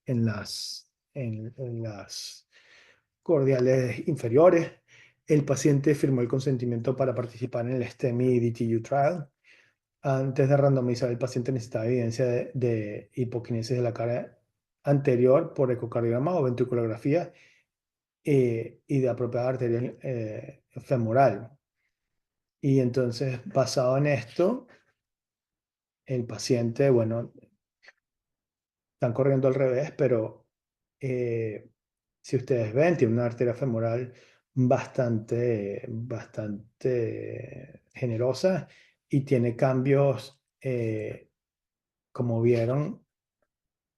en las cordiales inferiores. El paciente firmó el consentimiento para participar en el STEMI DTU trial. Antes de randomizar, el paciente necesitaba evidencia de hipoquinesis de la cara anterior por ecocardiograma o ventriculografía y de apropiada arterial femoral. Y entonces, basado en esto, el paciente, bueno, están corriendo al revés, pero si ustedes ven, tiene una arteria femoral bastante generosa y tiene cambios, como vieron,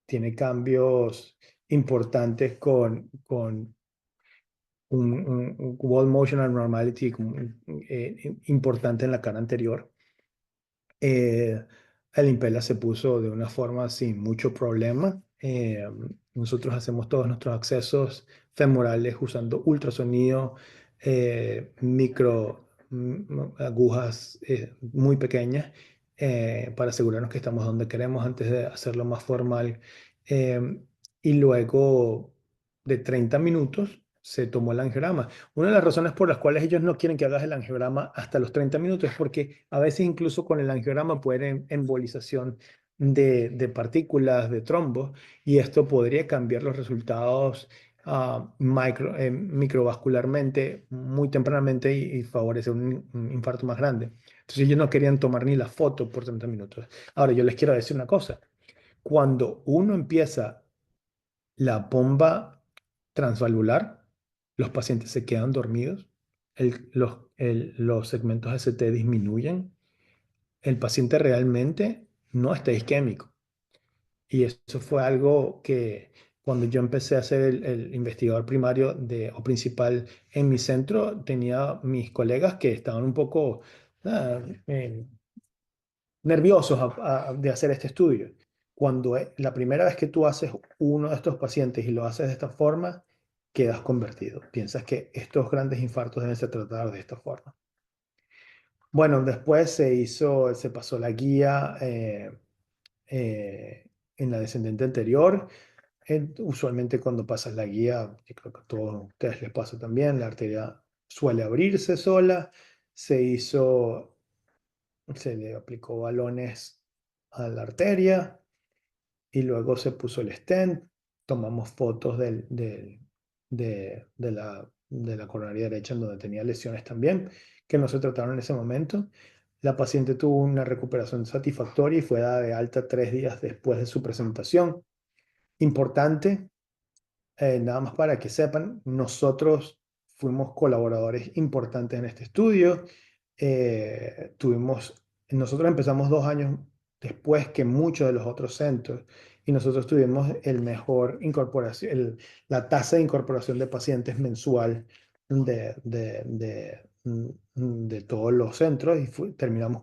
tiene cambios importantes con un wall motion abnormality importante en la cara anterior. El Impella se puso de una forma sin mucho problema. Nosotros hacemos todos nuestros accesos femorales usando ultrasonido, agujas muy pequeñas para asegurarnos que estamos donde queremos antes de hacerlo más formal. Y luego de 30 minutos se tomó el angiograma. Una de las razones por las cuales ellos no quieren que hagas el angiograma hasta los 30 minutos es porque a veces incluso con el angiograma puede haber embolización de partículas, de trombos, y esto podría cambiar los resultados microvascularmente muy tempranamente y favorecer un infarto más grande. Entonces ellos no querían tomar ni la foto por 30 minutos. Ahora, yo les quiero decir una cosa. Cuando uno empieza la bomba transvalvular, los pacientes se quedan dormidos, los segmentos ST disminuyen, el paciente realmente no está isquémico. Y eso fue algo que cuando yo empecé a ser el investigador primario o principal en mi centro, tenía mis colegas que estaban un poco ah, eh, nerviosos de hacer este estudio. Cuando la primera vez que tú haces uno de estos pacientes y lo haces de esta forma, quedas convertido. Piensas que estos grandes infartos deben ser tratados de esta forma. Bueno, después se pasó la guía en la descendente anterior. Usualmente cuando pasas la guía, yo creo que a todos ustedes les pasa también, la arteria suele abrirse sola. Se le aplicó balones a la arteria y luego se puso el stent. Tomamos fotos de la coronaria derecha en donde tenía lesiones también, que no se trataron en ese momento. La paciente tuvo una recuperación satisfactoria y fue dada de alta 3 días después de su presentación. Importante, nada más para que sepan, nosotros fuimos colaboradores importantes en este estudio. Nosotros empezamos 2 años después que muchos de los otros centros y nosotros tuvimos el mejor incorporación, la tasa de incorporación de pacientes mensual de todos los centros y terminamos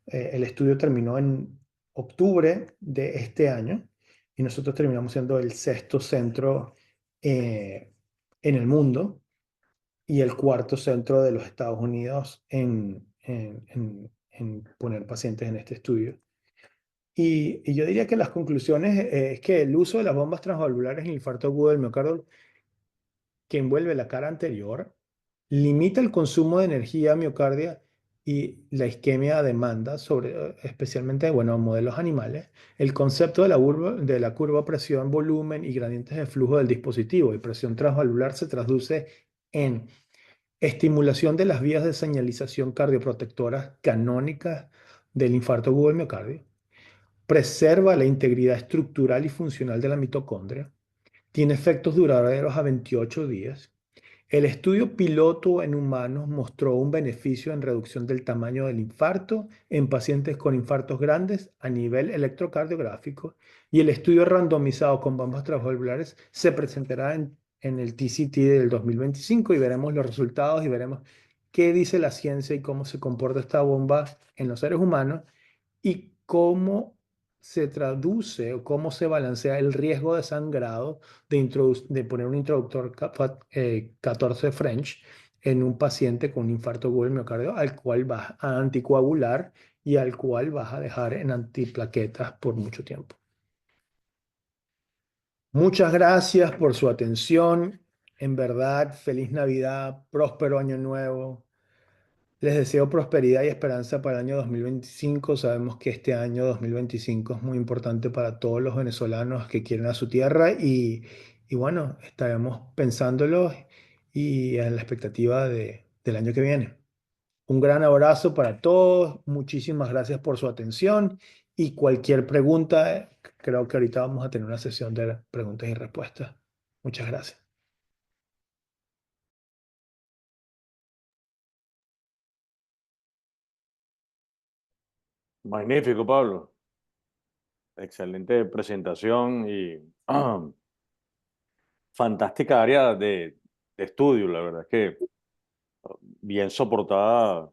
el estudio terminó en octubre de este año y nosotros terminamos siendo el 6.º centro en el mundo y el 4.º centro de los Estados Unidos en poner pacientes en este estudio. Y yo diría que las conclusiones es que el uso de las bombas transvalvulares en el infarto agudo del miocardio que envuelve la cara anterior limita el consumo de energía miocardia y la isquemia a demanda, especialmente bueno, modelos animales, el concepto de la curva presión-volumen y gradientes de flujo del dispositivo y presión transvalvular se traduce en estimulación de las vías de señalización cardioprotectoras canónicas del infarto agudo del miocardio, preserva la integridad estructural y funcional de la mitocondria, tiene efectos duraderos a 28 días. El estudio piloto en humanos mostró un beneficio en reducción del tamaño del infarto en pacientes con infartos grandes a nivel electrocardiográfico y el estudio randomizado con bombas transvalvulares se presentará en el TCT del 2025 y veremos los resultados y veremos qué dice la ciencia y cómo se comporta esta bomba en los seres humanos y cómo se traduce o cómo se balancea el riesgo de sangrado de poner un introductor 14 French en un paciente con un infarto agudo del miocardio al cual vas a anticoagular y al cual vas a dejar en antiplaquetas por mucho tiempo. Muchas gracias por su atención. En verdad, feliz Navidad, próspero año nuevo. Les deseo prosperidad y esperanza para el año 2025. Sabemos que este año 2025 es muy importante para todos los venezolanos que quieren a su tierra y bueno, estaremos pensándolo y en la expectativa del año que viene. Un gran abrazo para todos. Muchísimas gracias por su atención y cualquier pregunta, creo que ahorita vamos a tener una sesión de preguntas y respuestas. Muchas gracias. Magnífico, Pablo. Excelente presentación y fantástica área de estudio. La verdad es que bien soportada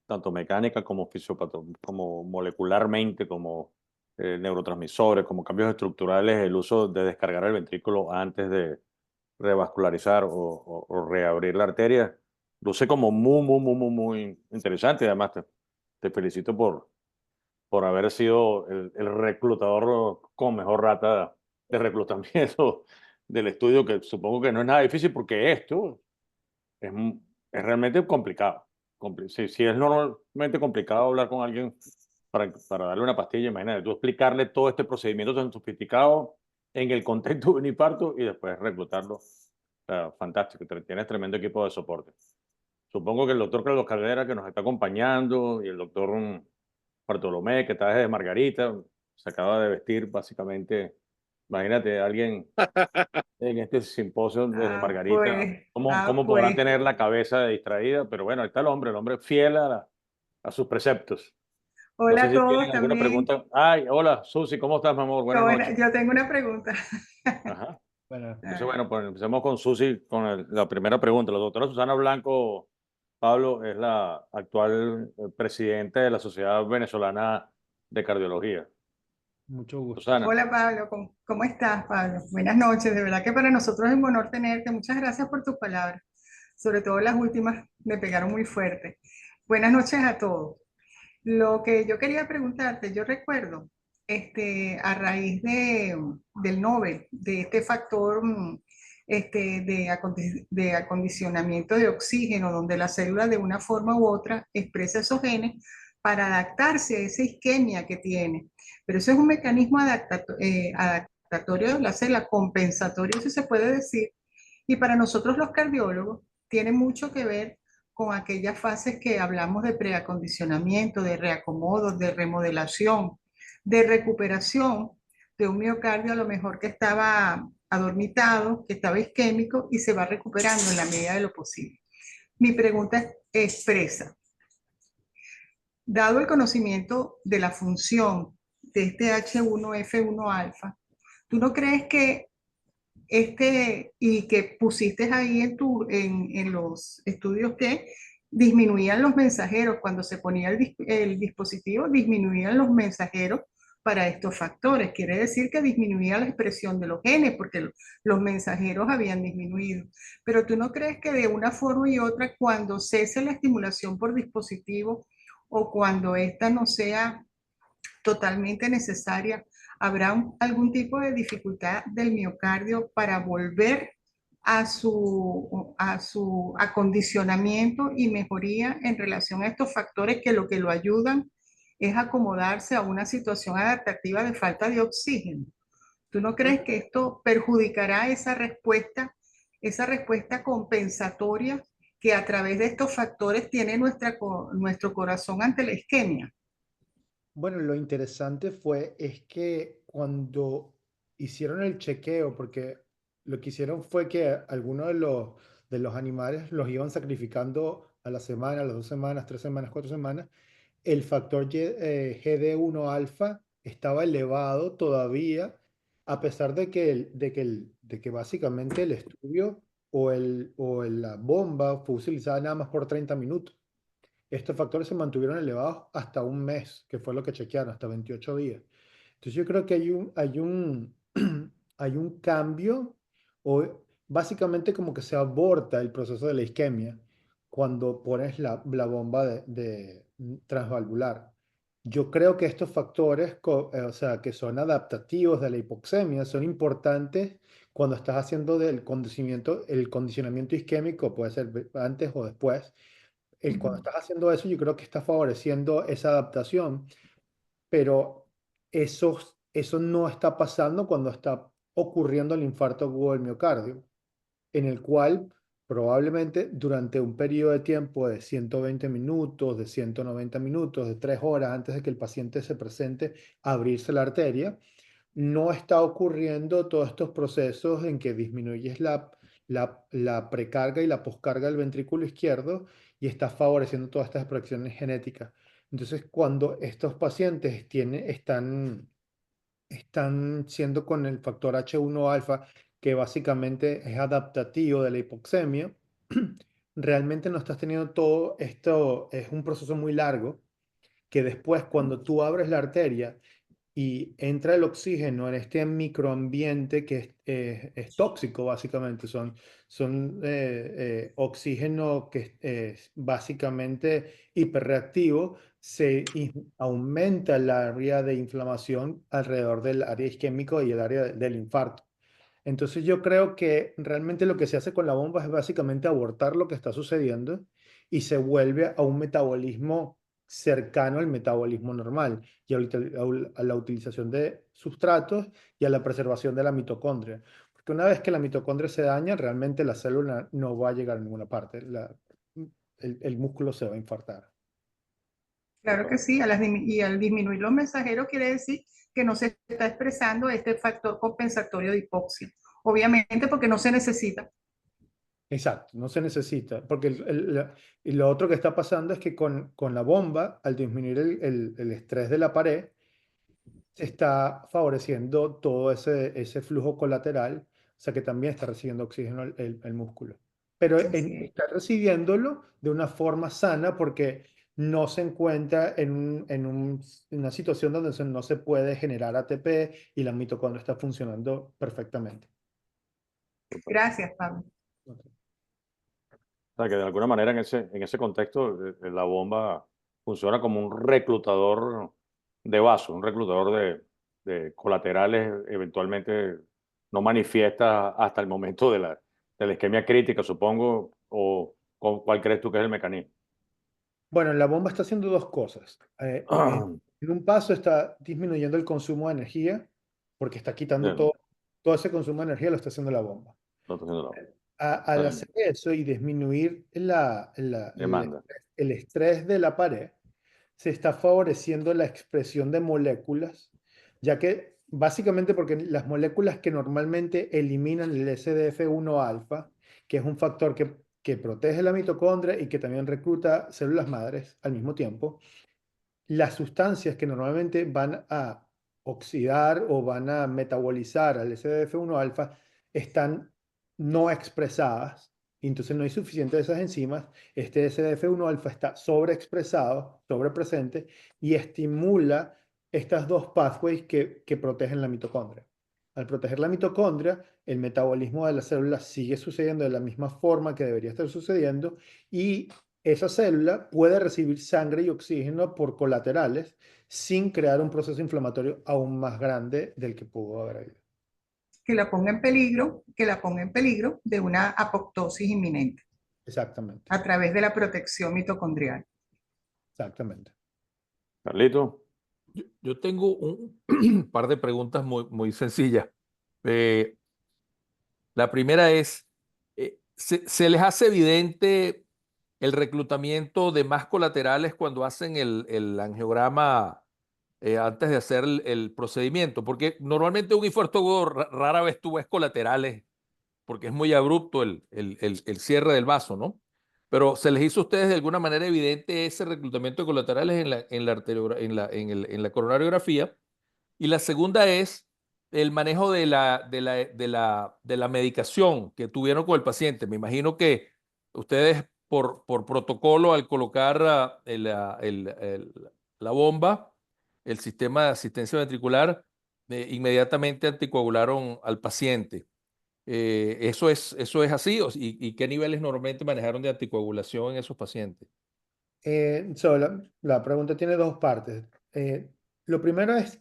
tanto mecánica como como molecularmente, como neurotransmisores, como cambios estructurales, el uso de descargar el ventrículo antes de revascularizar o reabrir la arteria. Luce como muy interesante. Además, te felicito por haber sido el reclutador con mejor rata de reclutamiento del estudio, que supongo que no es nada difícil porque esto es, es realmente complicado. Si es normalmente complicado hablar con alguien para darle una pastilla, imagínate tú explicarle todo este procedimiento tan sofisticado en el contexto de un infarto y después reclutarlo. O sea, fantástico, tienes tremendo equipo de soporte. Supongo que el doctor Carlos Caldera, que nos está acompañando, y el doctor Bartolomé, que está desde Margarita, se acaba de vestir básicamente. Imagínate, alguien en este simposio desde Margarita, ¿cómo podrán tener la cabeza distraída? Pero bueno, ahí está el hombre fiel a sus preceptos. No Hola sé a si todos tienen alguna también. pregunta. Ay, hola, Susi, ¿cómo estás, mi amor? Buenas noches. Yo tengo una pregunta. Ajá. Bueno, Entonces, bueno, pues empecemos con Susi, con la primera pregunta. La doctora Susana Blanco, Pablo, es la actual presidenta de la Sociedad Venezolana de Cardiología. mucho gusto. Susana. Hola Pablo, ¿cómo estás, Pablo? Buenas noches, de verdad que para nosotros es un honor tenerte. Muchas gracias por tus palabras, sobre todo las últimas me pegaron muy fuerte. Buenas noches a todos. Lo que yo quería preguntarte, yo recuerdo, a raíz del Nobel, de este factor de acondicionamiento de oxígeno, donde la célula de una forma u otra expresa esos genes, para adaptarse a esa isquemia que tiene. Pero eso es un mecanismo adaptatorio de la célula, compensatorio, si se puede decir. Y para nosotros los cardiólogos tiene mucho que ver con aquellas fases que hablamos de preacondicionamiento, de reacomodo, de remodelación, de recuperación de un miocardio a lo mejor que estaba adormitado, que estaba isquémico y se va recuperando en la medida de lo posible. Mi pregunta es expresa. Dado el conocimiento de la función de este H1F1 alfa, ¿tú no crees que y que pusiste ahí en los estudios que disminuían los mensajeros, cuando se ponía el dispositivo, disminuían los mensajeros para estos factores? Quiere decir que disminuía la expresión de los genes, porque los mensajeros habían disminuido. Pero ¿tú no crees que de una forma y otra, cuando cese la estimulación por dispositivo o cuando esta no sea totalmente necesaria, habrá algún tipo de dificultad del miocardio para volver a su acondicionamiento y mejoría en relación a estos factores que lo ayudan es acomodarse a una situación adaptativa de falta de oxígeno? ¿Tú no crees que esto perjudicará esa respuesta compensatoria que a través de estos factores tiene nuestro corazón ante la isquemia? Bueno, lo interesante es que cuando hicieron el chequeo, porque lo que hicieron fue que algunos de los animales los iban sacrificando a la semana, a las 2 semanas, 3 semanas, 4 semanas, el factor GD1 alfa estaba elevado todavía, a pesar de que básicamente el estudio la bomba fue utilizada nada más por 30 minutos. Estos factores se mantuvieron elevados hasta un mes, que fue lo que chequearon, hasta 28 días. Entonces yo creo que hay un cambio, o básicamente como que se aborta el proceso de la isquemia cuando pones la bomba de transvalvular. Yo creo que estos factores, o sea, que son adaptativos de la hipoxemia, son importantes cuando estás haciendo el condicionamiento isquémico, puede ser antes o después. Cuando estás haciendo eso, yo creo que está favoreciendo esa adaptación, pero eso no está pasando cuando está ocurriendo el infarto agudo del miocardio, en el cual probablemente durante un periodo de tiempo de 120 minutos, de 190 minutos, de 3 horas antes de que el paciente se presente a abrirse la arteria, no está ocurriendo todos estos procesos en que disminuyes la precarga y la poscarga del ventrículo izquierdo y está favoreciendo todas estas expresiones genéticas. Entonces, cuando estos pacientes están siendo con el factor H1 alfa, que básicamente es adaptativo de la hipoxemia, realmente no estás teniendo todo esto, es un proceso muy largo, que después cuando tú abres la arteria y entra el oxígeno en este microambiente que es tóxico, básicamente. Son oxígeno que es básicamente hiperreactivo, aumenta el área de inflamación alrededor del área isquémico y el área del infarto. Entonces yo creo que realmente lo que se hace con la bomba es básicamente abortar lo que está sucediendo y se vuelve a un metabolismo cercano al metabolismo normal y a la utilización de sustratos y a la preservación de la mitocondria. Porque una vez que la mitocondria se daña, realmente la célula no va a llegar a ninguna parte. El músculo se va a infartar. Claro que sí, y al disminuir los mensajeros quiere decir que no se está expresando este factor compensatorio de hipoxia. Obviamente porque no se necesita. Exacto, no se necesita, porque y lo otro que está pasando es que con la bomba, al disminuir el estrés de la pared, se está favoreciendo todo ese flujo colateral, o sea que también está recibiendo oxígeno el músculo. Pero Así es. está recibiéndolo de una forma sana porque no se encuentra en una situación donde no se puede generar ATP y la mitocondria está funcionando perfectamente. Gracias, Pablo. O sea, que de alguna manera en ese contexto la bomba funciona como un reclutador de vasos, un reclutador de colaterales eventualmente no manifiesta hasta el momento de la isquemia crítica, supongo, o ¿cuál crees tú que es el mecanismo? Bueno, la bomba está haciendo dos cosas. En un paso está disminuyendo el consumo de energía porque está quitando Bien, todo ese consumo de energía, lo está haciendo la bomba. lo está haciendo Al está hacer bien. eso y disminuir Demanda. el estrés de la pared, se está favoreciendo la expresión de moléculas, ya que básicamente porque las moléculas que normalmente eliminan el SDF1 alfa, que es un factor que protege la mitocondria y que también recluta células madres al mismo tiempo, las sustancias que normalmente van a oxidar o van a metabolizar al SDF1 alfa están no expresadas, y entonces no hay suficiente de esas enzimas. Este SDF1 alfa está sobreexpresado, sobrepresente, y estimula estas dos pathways que protegen la mitocondria. Al proteger la mitocondria, el metabolismo de las células sigue sucediendo de la misma forma que debería estar sucediendo y esa célula puede recibir sangre y oxígeno por colaterales sin crear un proceso inflamatorio aún más grande del que pudo haber habido. Que la ponga en peligro de una apoptosis inminente Exactamente, a través de la protección mitocondrial. exactamente. Carlito, Yo tengo un par de preguntas muy sencillas. Eh, la primera es, ¿se les hace evidente el reclutamiento de más colaterales cuando hacen el angiograma antes de hacer el procedimiento? Porque normalmente un infarto agudo rara vez tú ves colaterales porque es muy abrupto el cierre del vaso, ¿no? Pero ¿se les hizo a ustedes de alguna manera evidente ese reclutamiento de colaterales en la coronariografía? Y la segunda es el manejo de la medicación que tuvieron con el paciente. Me imagino que ustedes por protocolo al colocar la bomba, el sistema de asistencia ventricular, inmediatamente anticoagularon al paciente. ¿Eso es así? ¿Y qué niveles normalmente manejaron de anticoagulación en esos pacientes? La pregunta tiene dos partes. Lo primero es,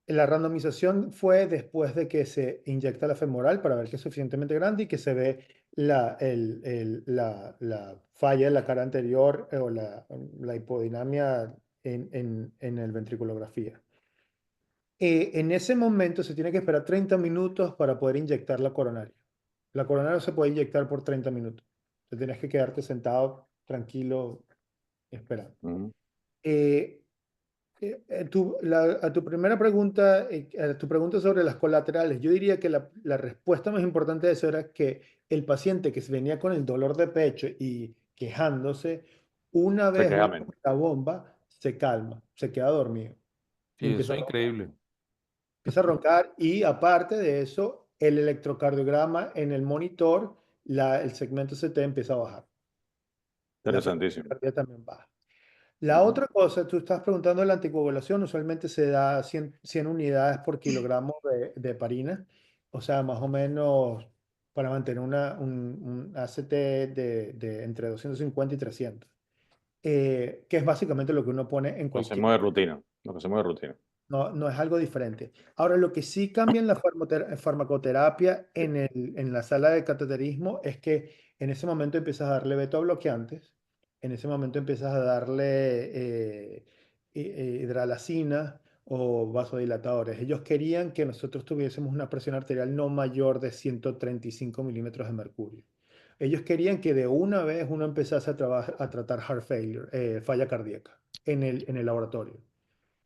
la randomización fue después de que se inyecta la femoral para ver que es suficientemente grande y que se ve la falla en la cara anterior o la hipodinamia en el ventriculografía. En ese momento se tiene que esperar 30 minutos para poder inyectar la coronaria. La coronaria no se puede inyectar por 30 minutos. Te tienes que quedarte sentado, tranquilo, esperando. ujú, Eh, a tu primera pregunta, a tu pregunta sobre las colaterales, yo diría que la respuesta más importante de eso era que el paciente que venía con el dolor de pecho y quejándose, una se vez queja le menos. ponen la bomba, se calma, se queda dormido y Sí, eso es increíble. empieza a roncar y aparte de eso, el electrocardiograma en el monitor, el segmento CT empieza a bajar. La frecuencia Interesantísimo. cardíaca también baja. La Ujú. otra cosa, tú estás preguntando de la anticoagulación, usualmente se da 100 unidades por kilogramo de heparina, o sea, más o menos para mantener un ACT de entre 250 y 300, que es básicamente lo que uno pone en Lo cualquier. hacemos de rutina. Lo que hacemos de rutina. No, no es algo diferente. Ahora, lo que sí cambia en la farmacoterapia en la sala de cateterismo es que en ese momento empiezas a darle beta-bloqueantes, en ese momento empiezas a darle hidralazina o vasodilatadores. Ellos querían que nosotros tuviésemos una presión arterial no mayor de 135 milímetros de mercurio. Ellos querían que de una vez uno empezase a tratar heart failure, falla cardíaca, en el laboratorio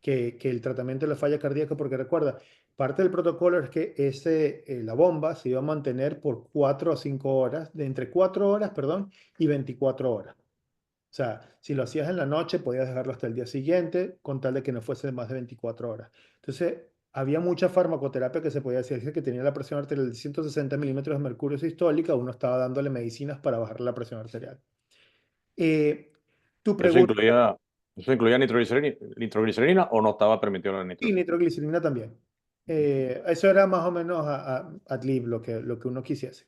que el tratamiento de la falla cardíaca, porque recuerda, parte del protocolo es que la bomba se iba a mantener por 4 a 5 horas, de entre 4 horas, perdón, y 24 horas. O sea, si lo hacías en la noche, podías dejarlo hasta el día siguiente, con tal de que no fuese más de 24 horas. Entonces, había mucha farmacoterapia que se podía hacer, que tenía la presión arterial de 160 milímetros de mercurio sistólica, uno estaba dándole medicinas para bajar la presión arterial. Eh, tu ¿Eso pregunta, incluía nitroglicerina o no estaba permitido la y nitroglicerina? nitroglicerina también. Eso era más o menos ad lib lo que uno quisiese.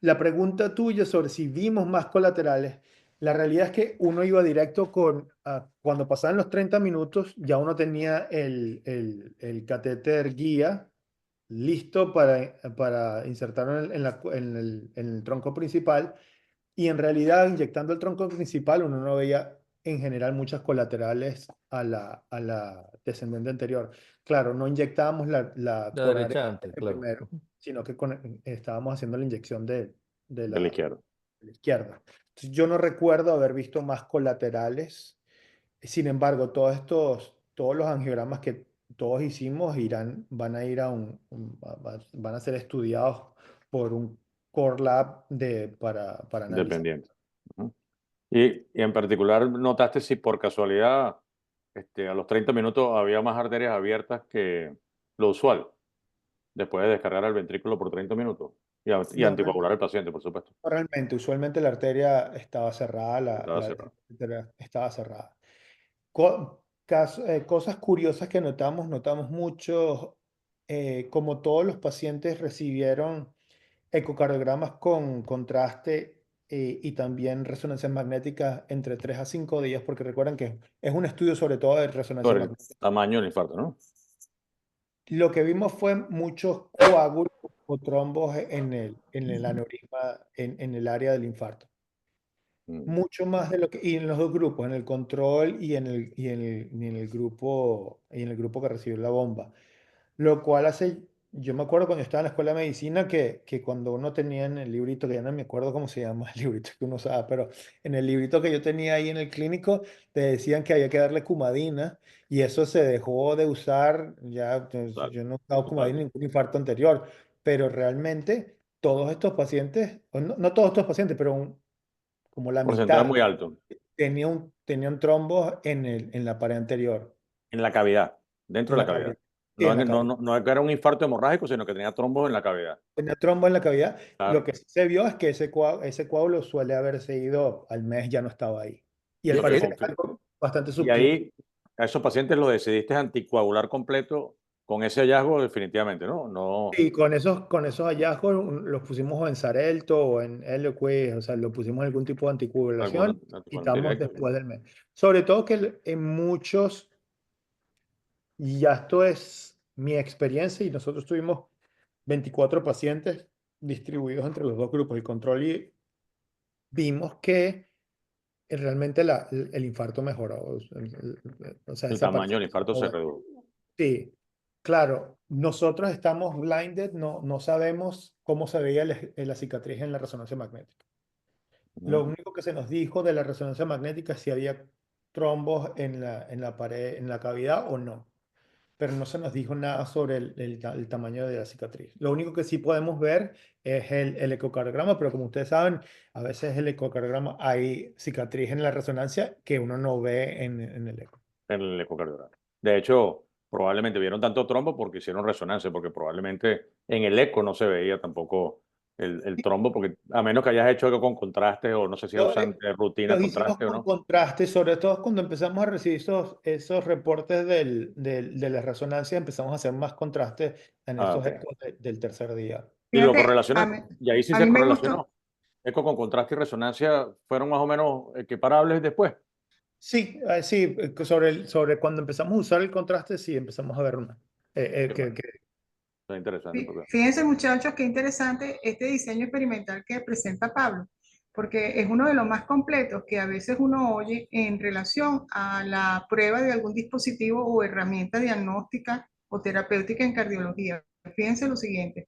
La pregunta tuya sobre si vimos más colaterales, la realidad es que uno iba directo cuando pasaban los 30 minutos, ya uno tenía el catéter guía listo para insertarlo en el tronco principal Y en realidad, inyectando el tronco principal, uno no veía en general muchas colaterales a la descendente anterior. Claro, no inyectábamos la La correa derecha antes, claro. primero, sino que estábamos haciendo la inyección de de la izquierda. de la izquierda. Entonces, yo no recuerdo haber visto más colaterales. Sin embargo, todos los angiogramas que todos hicimos van a ir a van a ser estudiados por un core lab para analizar. Independiente. Ujú. Y en particular, ¿notaste si por casualidad a los 30 minutos había más arterias abiertas que lo usual, después de descargar el ventrículo por 30 minutos? Y No, anticoagular al paciente, por supuesto. realmente, usualmente la arteria estaba cerrada, Estaba cerrado. arteria estaba cerrada. Cosas curiosas que notamos mucho, como todos los pacientes recibieron ecocardiogramas con contraste y también resonancia magnética entre 3 a 5 días, porque recuerdan que es un estudio sobre todo de resonancia Sobre el magnética. tamaño del infarto, ¿no? Lo que vimos fue muchos coágulos o trombos en el aneurisma, en el área del infarto. Mm. Mucho más de lo que, y en los dos grupos, en el control y en el grupo que recibió la bomba. Lo cual hace, yo me acuerdo cuando estaba en la escuela de medicina que cuando uno tenía en el librito, que ya no me acuerdo cómo se llama el librito que uno usaba, pero en el librito que yo tenía ahí en el clínico, te decían que había que darle cumadina y eso se dejó de usar, ya Total, yo no he usado total. cumadina en ningún infarto anterior, pero realmente todos estos pacientes, o no todos estos pacientes, pero como la Porcentaje mitad muy alto. tenían trombos en la pared anterior, En la cavidad, dentro en de la la cavidad. cavidad. Sí, en la cavidad. No es que era un infarto hemorrágico, sino que tenía trombos en la cavidad. Tenía trombo en la cavidad. Lo Claro. que sí se vio es que ese coágulo suele haberse ido al mes, ya no estaba ahí. Y al Lo que parecer es confirma. algo bastante Y subclínico. ahí, a esos pacientes los decidiste anticoagular completo con ese hallazgo, definitivamente, ¿no? No, Y con esos hallazgos los pusimos o en Xarelto o en Eliquis, o sea, lo pusimos en algún tipo de alguna anticoagulación, anticoagulación quitamos directa. después del mes. Sobre todo que en muchos, y ya esto es mi experiencia, y nosotros tuvimos 24 pacientes distribuidos entre los dos grupos, el control, y vimos que realmente el infarto mejoró. O sea, El esa parte. tamaño del infarto se redujo. Sí, claro, nosotros estamos blinded, no sabemos cómo se veía la cicatriz en la resonancia magnética. Lo Ujú. único que se nos dijo de la resonancia magnética es si había trombos en la pared, en la cavidad o no, pero no se nos dijo nada sobre el tamaño de la cicatriz. Lo único que sí podemos ver es el ecocardiograma, pero como ustedes saben, a veces el ecocardiograma hay cicatriz en la resonancia que uno no ve en el eco. En el ecocardiograma. De hecho, probablemente vieron tanto trombo porque hicieron resonancia, porque probablemente en el eco no se veía tampoco el trombo, porque a menos que hayas hecho eco con contraste o no sé si Lo- usan rutina Los hicimos contraste o con no. contraste, sobre todo cuando empezamos a recibir esos reportes de la resonancia, empezamos a hacer más contraste en Ah, esos ok. ecos del tercer día. Y lo Fíjate, correlacionas, y ahí sí a se mí me gustó. correlacionó. Eco con contraste y resonancia fueron más o menos equiparables después. Sí, sí, sobre cuando empezamos a usar el contraste, sí, empezamos a ver una. Qué bueno, está interesante. Porque, Fíjense, muchachos, qué interesante este diseño experimental que presenta Pablo, porque es uno de los más completos que a veces uno oye en relación a la prueba de algún dispositivo o herramienta diagnóstica o terapéutica en cardiología. Fíjense lo siguiente.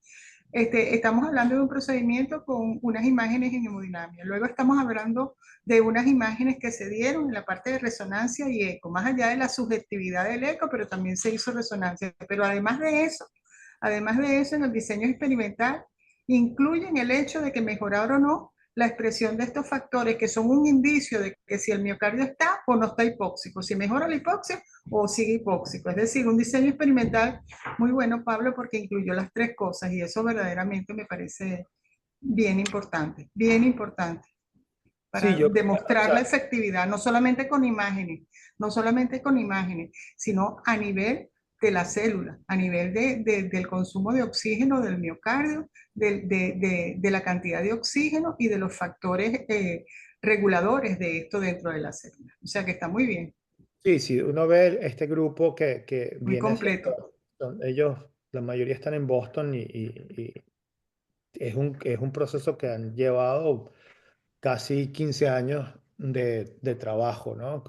Estamos hablando de un procedimiento con unas imágenes en hemodinamia. Luego estamos hablando de unas imágenes que se dieron en la parte de resonancia y eco, más allá de la subjetividad del eco, pero también se hizo resonancia. Pero además de eso, en el diseño experimental incluyen el hecho de que mejorar o no la expresión de estos factores que son un indicio de que si el miocardio está o no está hipóxico, si mejora la hipoxia o sigue hipóxico. Es decir, un diseño experimental muy bueno, Pablo, porque incluyó las tres cosas y eso verdaderamente me parece bien importante Sí, para o demostrar la sea, efectividad, no solamente con imágenes, sino a nivel de la célula, a nivel del consumo de oxígeno del miocardio, de la cantidad de oxígeno y de los factores reguladores de esto dentro de la célula. O sea que está muy bien, sí, uno ve este grupo que muy viene completo. haciendo, ellos, la mayoría están en Boston y es un proceso que han llevado casi 15 años de trabajo, ¿no?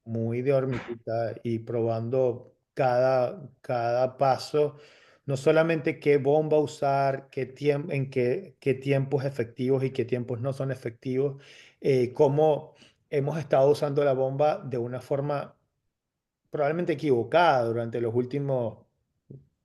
Muy de hormiguita y probando cada paso, no solamente qué bomba usar, qué tiempos efectivos y qué tiempos no son efectivos, cómo hemos estado usando la bomba de una forma probablemente equivocada durante los últimos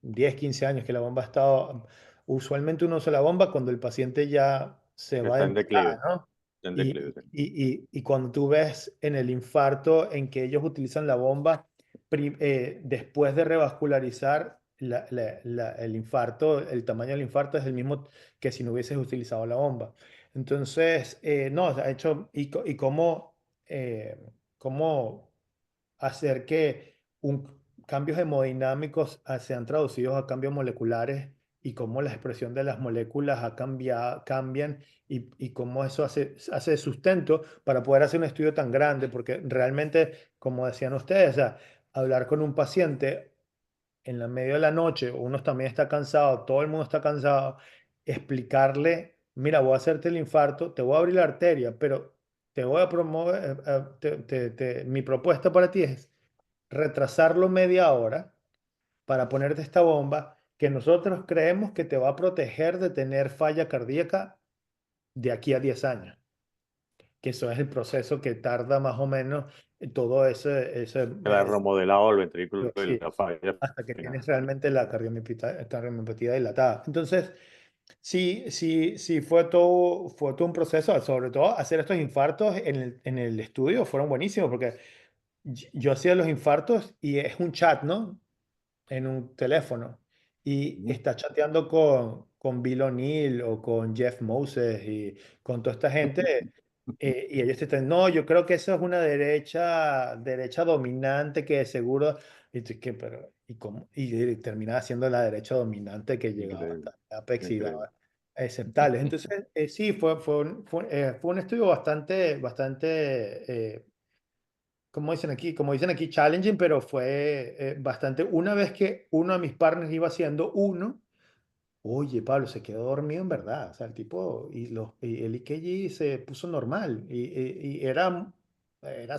10 15 años que la bomba ha estado, usualmente uno usa la bomba cuando el paciente ya se va Está de en declive, picada, ¿no? está en Y, declive. Sí. y cuando tú ves en el infarto en que ellos utilizan la bomba después de revascularizar el infarto, el tamaño del infarto es el mismo que si no hubieses utilizado la bomba. Entonces, no, ha hecho, y cómo hacer que cambios hemodinámicos sean traducidos a cambios moleculares y cómo la expresión de las moléculas cambian y cómo eso hace sustento para poder hacer un estudio tan grande, porque realmente, como decían ustedes, o sea, hablar con un paciente en la medio de la noche, uno también está cansado, todo el mundo está cansado, explicarle, mira, voy a hacerte el infarto, te voy a abrir la arteria, pero te voy a promover, mi propuesta para ti es retrasarlo media hora para ponerte esta bomba que nosotros creemos que te va a proteger de tener falla cardíaca de aquí a 10 años, que eso es el proceso que tarda más o menos todo Que la remodelado el ventrículo y sí, la falla hasta que final. tienes realmente la cardiomiopatía dilatada. Entonces, sí, fue todo un proceso, sobre todo hacer estos infartos en el estudio fueron buenísimos, porque yo hacía los infartos y es un chat, ¿no? En un teléfono y Ujú. está chateando con Bill O'Neill o con Jeff Moses y con toda esta gente. Y ellos te dicen, no, yo creo que eso es una derecha dominante que de seguro, y terminaba siendo la derecha dominante que llegaba Increíble, hasta Apex y increíble. daba aceptables. Entonces, sí, fue un estudio bastante como dicen aquí, challenging, pero fue bastante. Una vez que uno de mis partners iba haciendo uno, oye, Pablo, se quedó dormido en verdad. O sea, el tipo, y el EKG se puso normal. Y era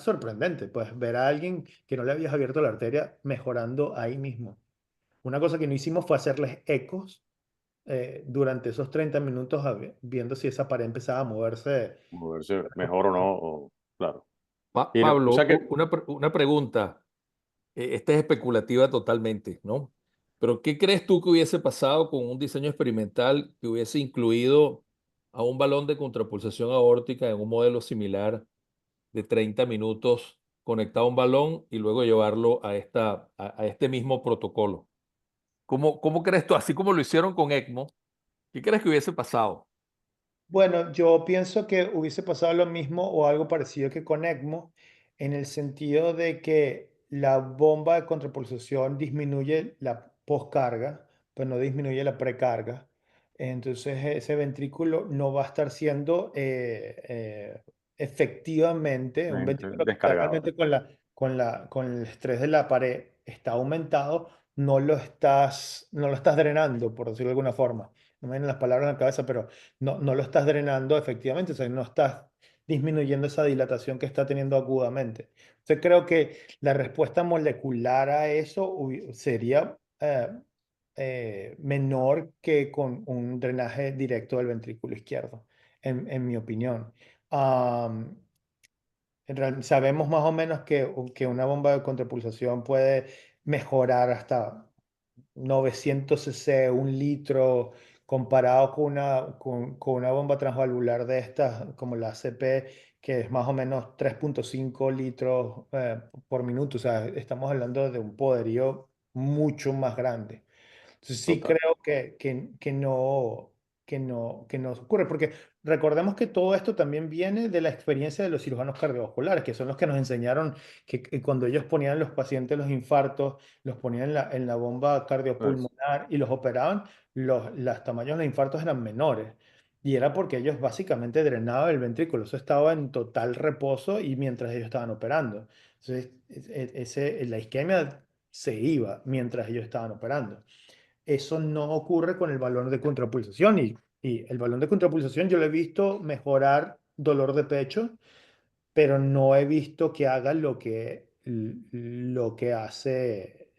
sorprendente, pues, ver a alguien que no le habías abierto la arteria mejorando ahí mismo. Una cosa que no hicimos fue hacerles ecos durante esos 30 minutos, viendo si esa pared empezaba a moverse. Moverse mejor o no, claro. Y o Pablo, sea que, una pregunta. Esta es especulativa totalmente, ¿no? Pero ¿qué crees tú que hubiese pasado con un diseño experimental que hubiese incluido a un balón de contrapulsación aórtica en un modelo similar de 30 minutos conectado a un balón y luego llevarlo a este mismo protocolo? ¿Cómo crees tú, así como lo hicieron con ECMO, qué crees que hubiese pasado? Bueno, yo pienso que hubiese pasado lo mismo o algo parecido que con ECMO, en el sentido de que la bomba de contrapulsación disminuye la poscarga, pero no disminuye la precarga. Entonces ese ventrículo no va a estar siendo efectivamente, un ventrículo que está descargado. realmente con el estrés de la pared está aumentado, no lo estás drenando, por decirlo de alguna forma. No me vienen las palabras en la cabeza, pero no lo estás drenando efectivamente, o sea, no estás disminuyendo esa dilatación que está teniendo agudamente. Entonces creo que la respuesta molecular a eso sería menor que con un drenaje directo del ventrículo izquierdo, en mi opinión. Am, Sabemos más o menos que una bomba de contrapulsación puede mejorar hasta 900 cc, 1 litro, comparado con una bomba transvalvular de estas, como la ACP, que es más o menos 3.5 litros por minuto. O sea, estamos hablando de un poderío mucho más grande. Entonces sí Total. creo que no ocurre, porque recordemos que todo esto también viene de la experiencia de los cirujanos cardiovasculares, que son los que nos enseñaron que cuando ellos ponían a los pacientes los infartos, los ponían en la bomba Pues, cardiopulmonar y los operaban, los tamaños de los infartos eran menores. Y era porque ellos básicamente drenaban el ventrículo, eso estaba en total reposo y mientras ellos estaban operando. Entonces, la isquemia se iba mientras ellos estaban operando. Eso no ocurre con el balón de contrapulsación y el balón de contrapulsación yo lo he visto mejorar dolor de pecho, pero no he visto que haga lo que hace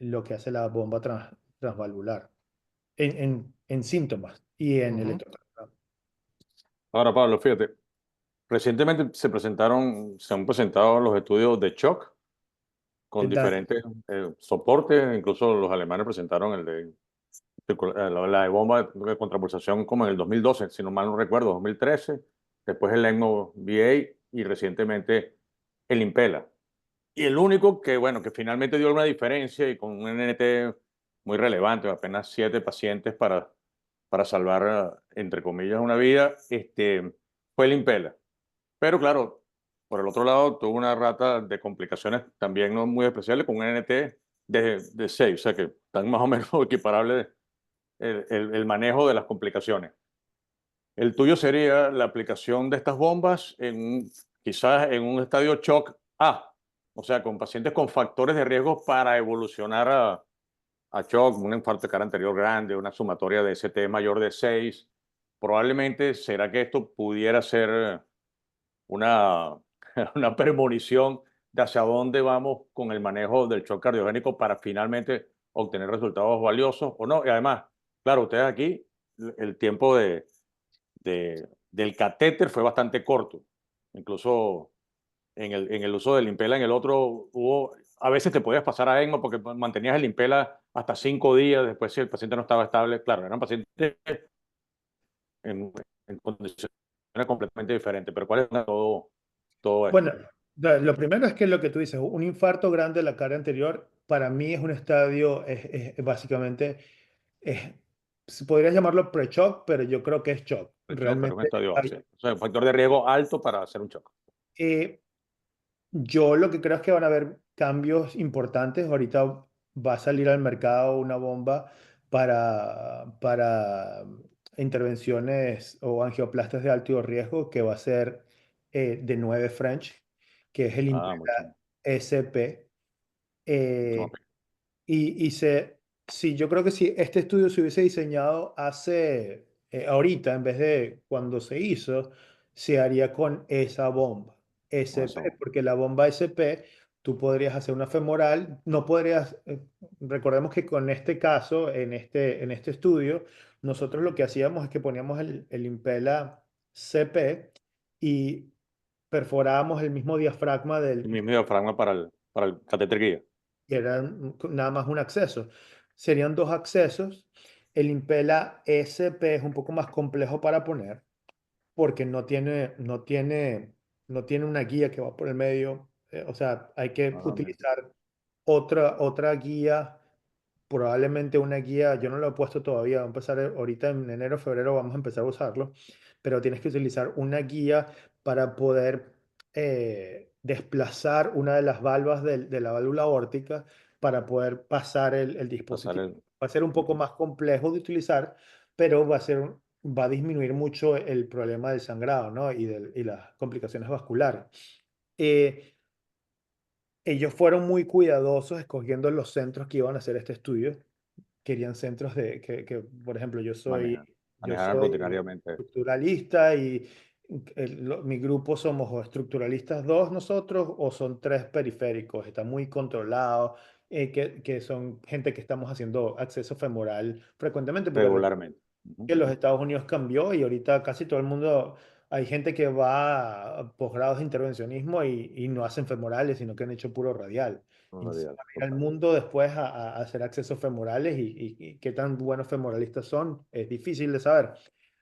la bomba transvalvular en síntomas y en Ujú. electrocardiograma. Ahora, Pablo, fíjate, recientemente se han presentado los estudios de shock ¿Qué con tal? diferentes soportes, incluso los alemanes presentaron la de bomba de contrapulsación como en el 2012, si no mal no recuerdo, 2013, después el ECMO VA y recientemente el Impela. Y el único que, bueno, que finalmente dio una diferencia y con un NNT muy relevante, apenas 7 pacientes para salvar, entre comillas, una vida, fue el Impela. Pero claro, por el otro lado, tuvo una rata de complicaciones también no muy especiales con un NT de 6, o sea que están más o menos equiparables el manejo de las complicaciones. El tuyo sería la aplicación de estas bombas quizás en un estadio shock A, o sea, con pacientes con factores de riesgo para evolucionar a shock, un infarto de cara anterior grande, una sumatoria de ST mayor de 6. Probablemente será que esto pudiera ser una, una premonición de hacia dónde vamos con el manejo del shock cardiogénico para finalmente obtener resultados valiosos o no. Y además, claro, ustedes aquí, el tiempo del catéter fue bastante corto. Incluso en el uso del Impela, en el otro a veces te podías pasar a ECMO porque mantenías el Impela hasta 5 días, después si el paciente no estaba estable, claro, eran pacientes en, en condiciones completamente diferentes, pero ¿cuál es todo esto? Bueno, lo primero es que lo que tú dices, un infarto grande de la cara anterior, para mí es un estadio, básicamente, es, podrías llamarlo pre-shock, pero yo creo que es shock. De shock, pero es un Realmente, estadio base. O sea, un factor de riesgo alto para hacer un shock. eh, yo lo que creo es que van a haber cambios importantes. Ahorita va a salir al mercado una bomba para intervenciones o angioplastas de alto riesgo que va a ser de 9 French, que es el Ah, Impera mucho, SP. mucho más Eh, pequeño. sí, yo creo que si este estudio se hubiese diseñado ahorita, en vez de cuando se hizo, se haría con esa bomba Con SP, eso. porque la bomba SP, tú podrías hacer una femoral, no podrías, recordemos que con este caso, en este estudio, nosotros lo que hacíamos es que poníamos el Impela CP y perforábamos el mismo diafragma El mismo diafragma para el catéter guía. que era nada más un acceso. Serían dos accesos. El Impela SP es un poco más complejo para poner porque no tiene una guía que va por el medio. O sea, hay que Ah, mira. utilizar otra guía, probablemente una guía, yo no lo he puesto todavía, va a empezar ahorita en enero, febrero, vamos a empezar a usarlo, pero tienes que utilizar una guía para poder desplazar una de las valvas de la válvula aórtica para poder pasar el Pasar dispositivo. Va a ser un poco más complejo de utilizar, pero va a disminuir mucho el problema del sangrado, ¿no? Y las complicaciones vasculares. Eh, Ellos fueron muy cuidadosos escogiendo los centros que iban a hacer este estudio. Querían centros por ejemplo, manejar, yo manejar soy rutinariamente. estructuralista y mi grupo somos o estructuralistas dos nosotros o son tres periféricos. Está muy controlado, que son gente que estamos haciendo acceso femoral frecuentemente, porque Regularmente. que los Estados Unidos cambió y ahorita casi todo el mundo, hay gente que va a posgrados de intervencionismo y no hacen femorales, sino que han hecho puro radial. No, Y entonces radial, van a ir al total. mundo después a hacer accesos femorales y qué tan buenos femoralistas son, es difícil de saber.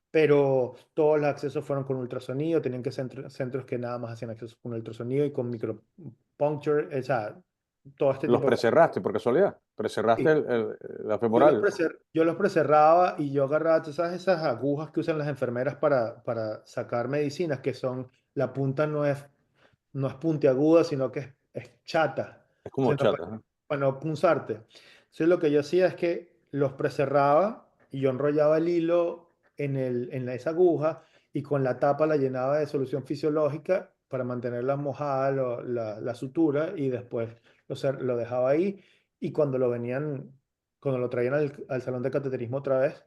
Pero todos los accesos fueron con ultrasonido, tenían que ser centros que nada más hacían accesos con ultrasonido y con micropuncture, o sea, todo este ¿Los tipo de cosas. precerraste por casualidad? ¿Precerraste Sí. la femoral? Yo los precerraba y yo agarraba, tú sabes, esas agujas que usan las enfermeras para sacar medicinas, que son, la punta no es puntiaguda, sino que es chata, Es como sino chata, ¿no? para no punzarte. Entonces lo que yo hacía es que los precerraba y yo enrollaba el hilo en esa aguja y con la tapa la llenaba de solución fisiológica para mantenerla mojada, la sutura, y después lo dejaba ahí y cuando lo traían al salón de cateterismo otra vez,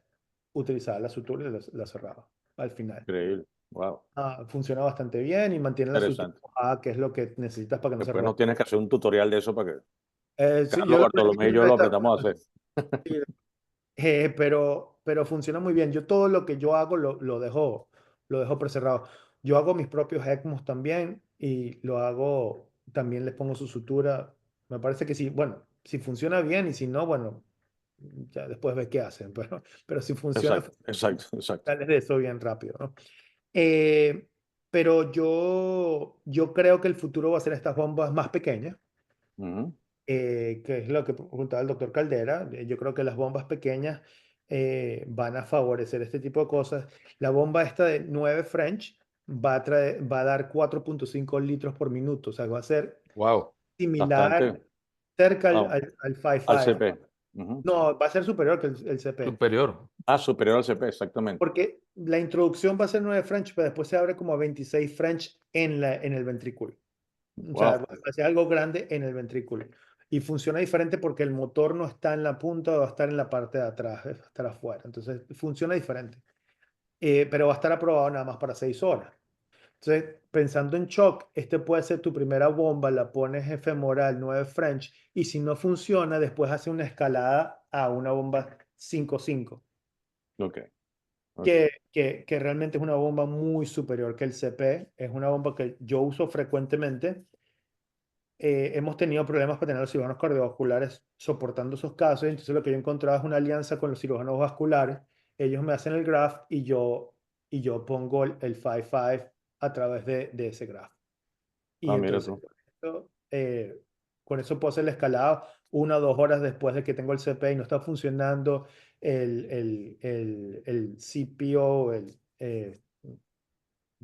utilizaba la sutura y la cerraba al final. Increíble. Wow, Funciona bastante bien y mantiene la sutura interesante. mojada, que es lo que necesitas para que no se Después no rompa. tienes que hacer un tutorial de eso para que Sí, Carlos yo lo aprendí Bartolomé y yo de lo esta aprendamos a forma. hacer. Sí, pero funciona muy bien. Yo todo lo que yo hago lo dejo precerrado. Yo hago mis propios ECMOs también y lo hago, también les pongo su sutura. Me parece que sí, bueno, si funciona bien y si no, bueno, ya después ves qué hacen, pero si funciona, Exacto, exacto, exacto. sales de eso bien rápido, ¿no? Eh, pero yo creo que el futuro va a ser estas bombas más pequeñas, Ujú. que es lo que preguntaba el doctor Caldera. Yo creo que las bombas pequeñas van a favorecer este tipo de cosas. La bomba esta de 9 French va a dar 4,5 litros por minuto, o sea, va a ser Wow. similar, Bastante cerca al, ah, al, al al 5.5. CP. Ujú. No, va a ser superior que el CP. Superior. Ah, superior al CP, exactamente. Porque la introducción va a ser 9 French, pero después se abre como a 26 French en el ventrículo. O sea, va Wow. a ser algo grande en el ventrículo. Y funciona diferente porque el motor no está en la punta, va a estar en la parte de atrás, va a estar afuera. Entonces, funciona diferente. Pero va a estar aprobado nada más para 6 horas. Entonces, pensando en shock, este puede ser tu primera bomba, la pones en femoral 9 French, y si no funciona, después hace una escalada a una bomba 5.5. Ok, ok. Que realmente es una bomba muy superior que el CP. Es una bomba que yo uso frecuentemente. Hemos tenido problemas para tener los cirujanos cardiovasculares soportando esos casos. Entonces, lo que yo he encontrado es una alianza con los cirujanos vasculares. Ellos me hacen el graft y yo pongo el 5.5 a través de ese graft. Y Ah, mira entonces, tú. con eso puedo hacer la escalada 1 o 2 horas después de que tengo el CP y no está funcionando el CPO,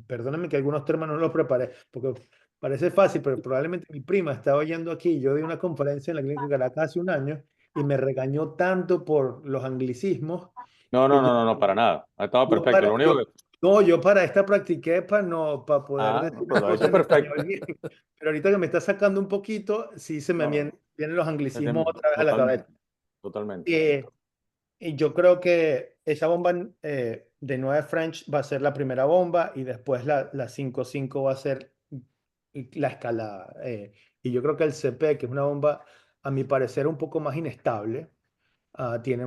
perdóname que algunos términos no los preparé, porque parece fácil, pero probablemente mi prima estaba oyendo aquí. Yo di una conferencia en la Clínica de Caracas hace un año y me regañó tanto por los anglicismos No, no, que no, no, no, para nada. Ha estado yo perfecto. para, Lo único yo, que. no, yo para esta practiqué para no, para poder Ah, decir no, las pero eso cosas es en perfecto. español bien. Pero ahorita que me está sacando un poquito, sí se me No, no, vienen los anglicismos no. otra vez a la cabeza. Totalmente, totalmente. Eh, y yo creo que esa bomba de 9 French va a ser la primera bomba y después la 5.5 va a ser la escalada. Y yo creo que el CP, que es una bomba, a mi parecer, un poco más inestable, tiene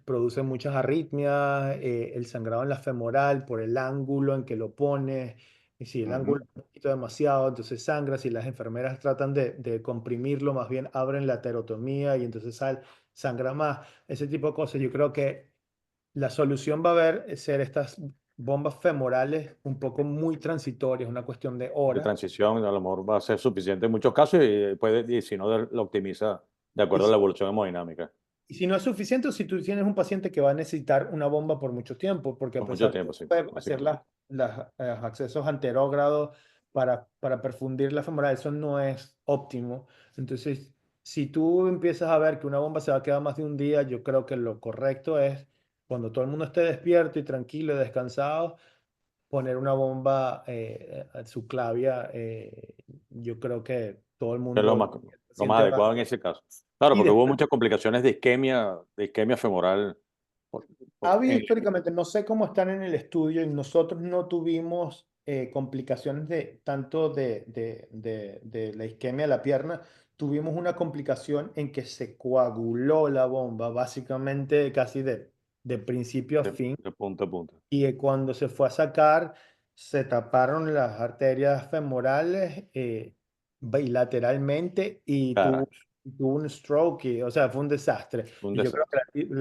produce muchas arritmias, el sangrado en la femoral por el ángulo en que lo pones. Y si el Ujú. ángulo es un poquito demasiado, entonces sangra. Si las enfermeras tratan de comprimirlo, más bien abren la terotomía y entonces sangra más. Ese tipo de cosas. Yo creo que la solución va a ser estas bombas femorales un poco muy transitorias, una cuestión de De horas. transición, a lo mejor va a ser suficiente en muchos casos y si no, lo optimiza de Y acuerdo a la evolución hemodinámica. Y si no es suficiente, o si tú tienes un paciente que va a necesitar una bomba por mucho tiempo, porque a Por mucho pesar de tiempo, que sí, puede hacer básicamente. los accesos anterógrados para perfundir la femoral, eso no es óptimo. Entonces, si tú empiezas a ver que una bomba se va a quedar más de un día, yo creo que lo correcto es, cuando todo el mundo esté despierto y tranquilo y descansado, poner una bomba subclavia. Yo creo que todo el Es mundo, el lo más paciente va. adecuado en ese caso. Claro, Y porque hubo después muchas complicaciones de isquemia femoral. por- ha habido en- históricamente, no sé cómo están en el estudio, y nosotros no tuvimos complicaciones tanto de la isquemia de la pierna. Tuvimos una complicación en que se coaguló la bomba, básicamente casi de principio a fin, de punta a punta. y cuando se fue a sacar, se taparon las arterias femorales bilateralmente y tuvo, Caray, tuvo un stroke, o sea, fue un desastre. un Y yo creo desastre. que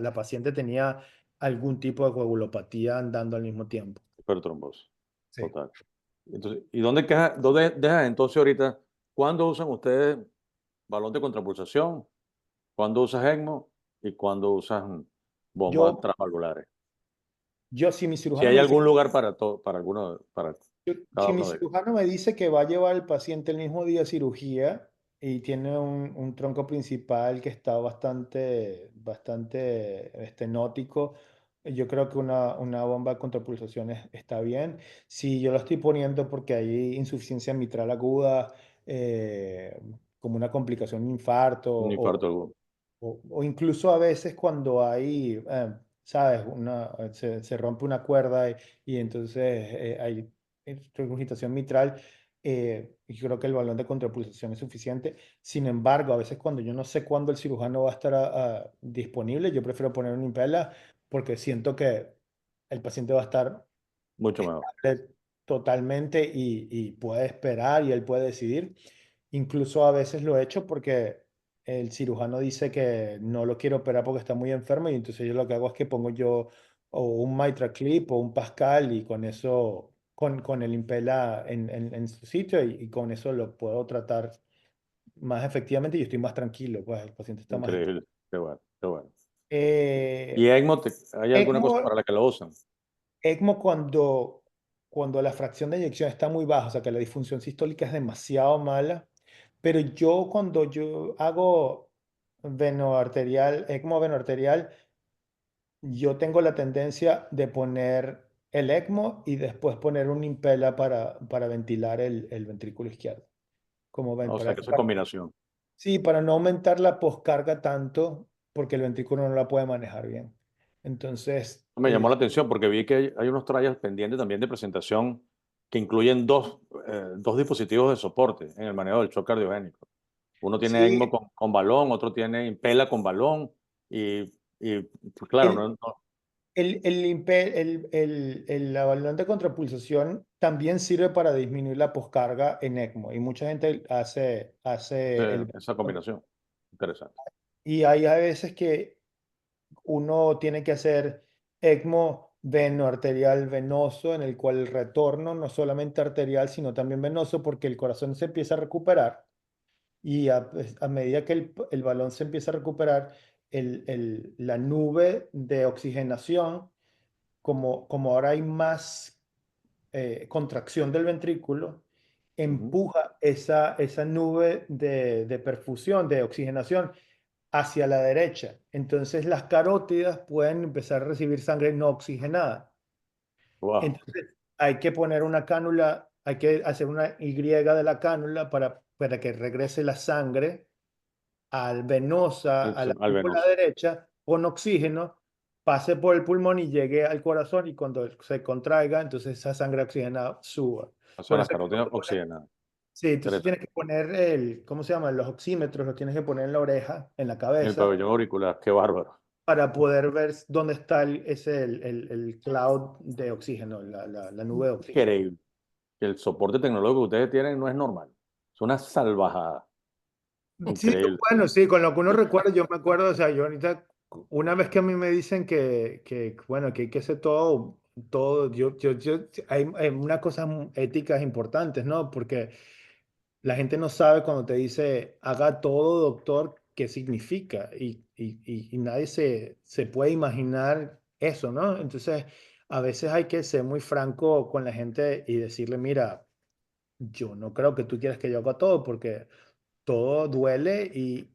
la paciente tenía algún tipo de coagulopatía andando al mismo tiempo. Hipertrombosis, Sí. total. Entonces, ¿y dónde dejas entonces ahorita? ¿Cuándo usan ustedes balón de contrapulsación? ¿Cuándo usas ECMO? ¿Y cuándo usan bombas Yo, transvalvulares? si mi Si cirujano hay me dice algún lugar para Si cada mi uno de ellos. cirujano me dice que va a llevar al paciente el mismo día de cirugía y tiene un tronco principal que está bastante estenótico, yo creo que una bomba de contrapulsación está bien. Si yo lo estoy poniendo porque hay insuficiencia mitral aguda, como una complicación, un infarto, Un infarto agudo. o incluso a veces cuando hay ¿sabes? Se rompe una cuerda y entonces hay regurgitación mitral. Y creo que el balón de contrapulsación es suficiente. Sin embargo, a veces cuando yo no sé cuándo el cirujano va a estar disponible, yo prefiero poner un impela porque siento que el paciente va a estar Mucho mejor. totalmente y puede esperar y él puede decidir. Incluso a veces lo he hecho porque el cirujano dice que no lo quiero operar porque está muy enfermo y entonces yo lo que hago es que pongo yo o un MitraClip o un Pascal y con eso, con el Impella en su sitio y con eso lo puedo tratar más efectivamente y estoy más tranquilo, pues el paciente está más... Increíble. Qué bueno, qué bueno. ¿Y Eh, ECMO, hay alguna cosa ECMO para la que lo usan? ECMO cuando la fracción de eyección está muy baja, o sea que la disfunción sistólica es demasiado mala, pero yo cuando yo hago venoarterial, ECMO venoarterial, yo tengo la tendencia de poner el ECMO y después poner un impela para ventilar el ventrículo izquierdo. Como ven, O sea, que esa combinación. sí, para no aumentar la poscarga tanto, porque el ventrículo no la puede manejar bien. Entonces, Me llamó la atención porque vi que hay unos trials pendientes también de presentación que incluyen dos dispositivos de soporte en el manejo del shock cardiogénico. Uno tiene ECMO sí, con balón, otro tiene Impella con balón y pues, claro, el, la balón de contrapulsación también sirve para disminuir la poscarga en ECMO y mucha gente hace esa combinación. Interesante. y hay a veces que uno tiene que hacer ECMO venoarterial venoso en el cual el retorno no solamente arterial sino también venoso porque el corazón se empieza a recuperar y a medida que el balón se empieza a recuperar la nube de oxigenación como ahora hay más contracción del ventrículo, Ujú. empuja esa nube de perfusión, de oxigenación, hacia la derecha. Entonces las carótidas pueden empezar a recibir sangre no oxigenada. Wow. Entonces hay que poner una cánula, hay que hacer una Y de la cánula para que regrese la sangre al venosa, a la Al válvula venoso. derecha, con oxígeno, pase por el pulmón y llegue al corazón y cuando se contraiga, entonces esa sangre oxigenada suba. O sea, Por las eso es que carotinas oxigenadas. sí, entonces tienes Interesante. que poner ¿cómo se llama? Los oxímetros, los tienes que poner en la oreja, en la En el cabeza, pabellón auricular. Qué bárbaro. para poder ver dónde está el cloud de oxígeno, la nube de oxígeno. Increíble. El soporte tecnológico que ustedes tienen no es normal. Es una salvajada. Sí, Increíble. bueno, sí, con lo que uno recuerda, yo me acuerdo, o sea, yo ahorita, una vez que a mí me dicen bueno, que hay que hacer todo, hay unas cosas éticas importantes, ¿no? Porque la gente no sabe cuando te dice, haga todo, doctor, qué significa, y nadie se puede imaginar eso, ¿no? Entonces, a veces hay que ser muy franco con la gente y decirle, mira, yo no creo que tú quieras que yo haga todo, porque todo duele y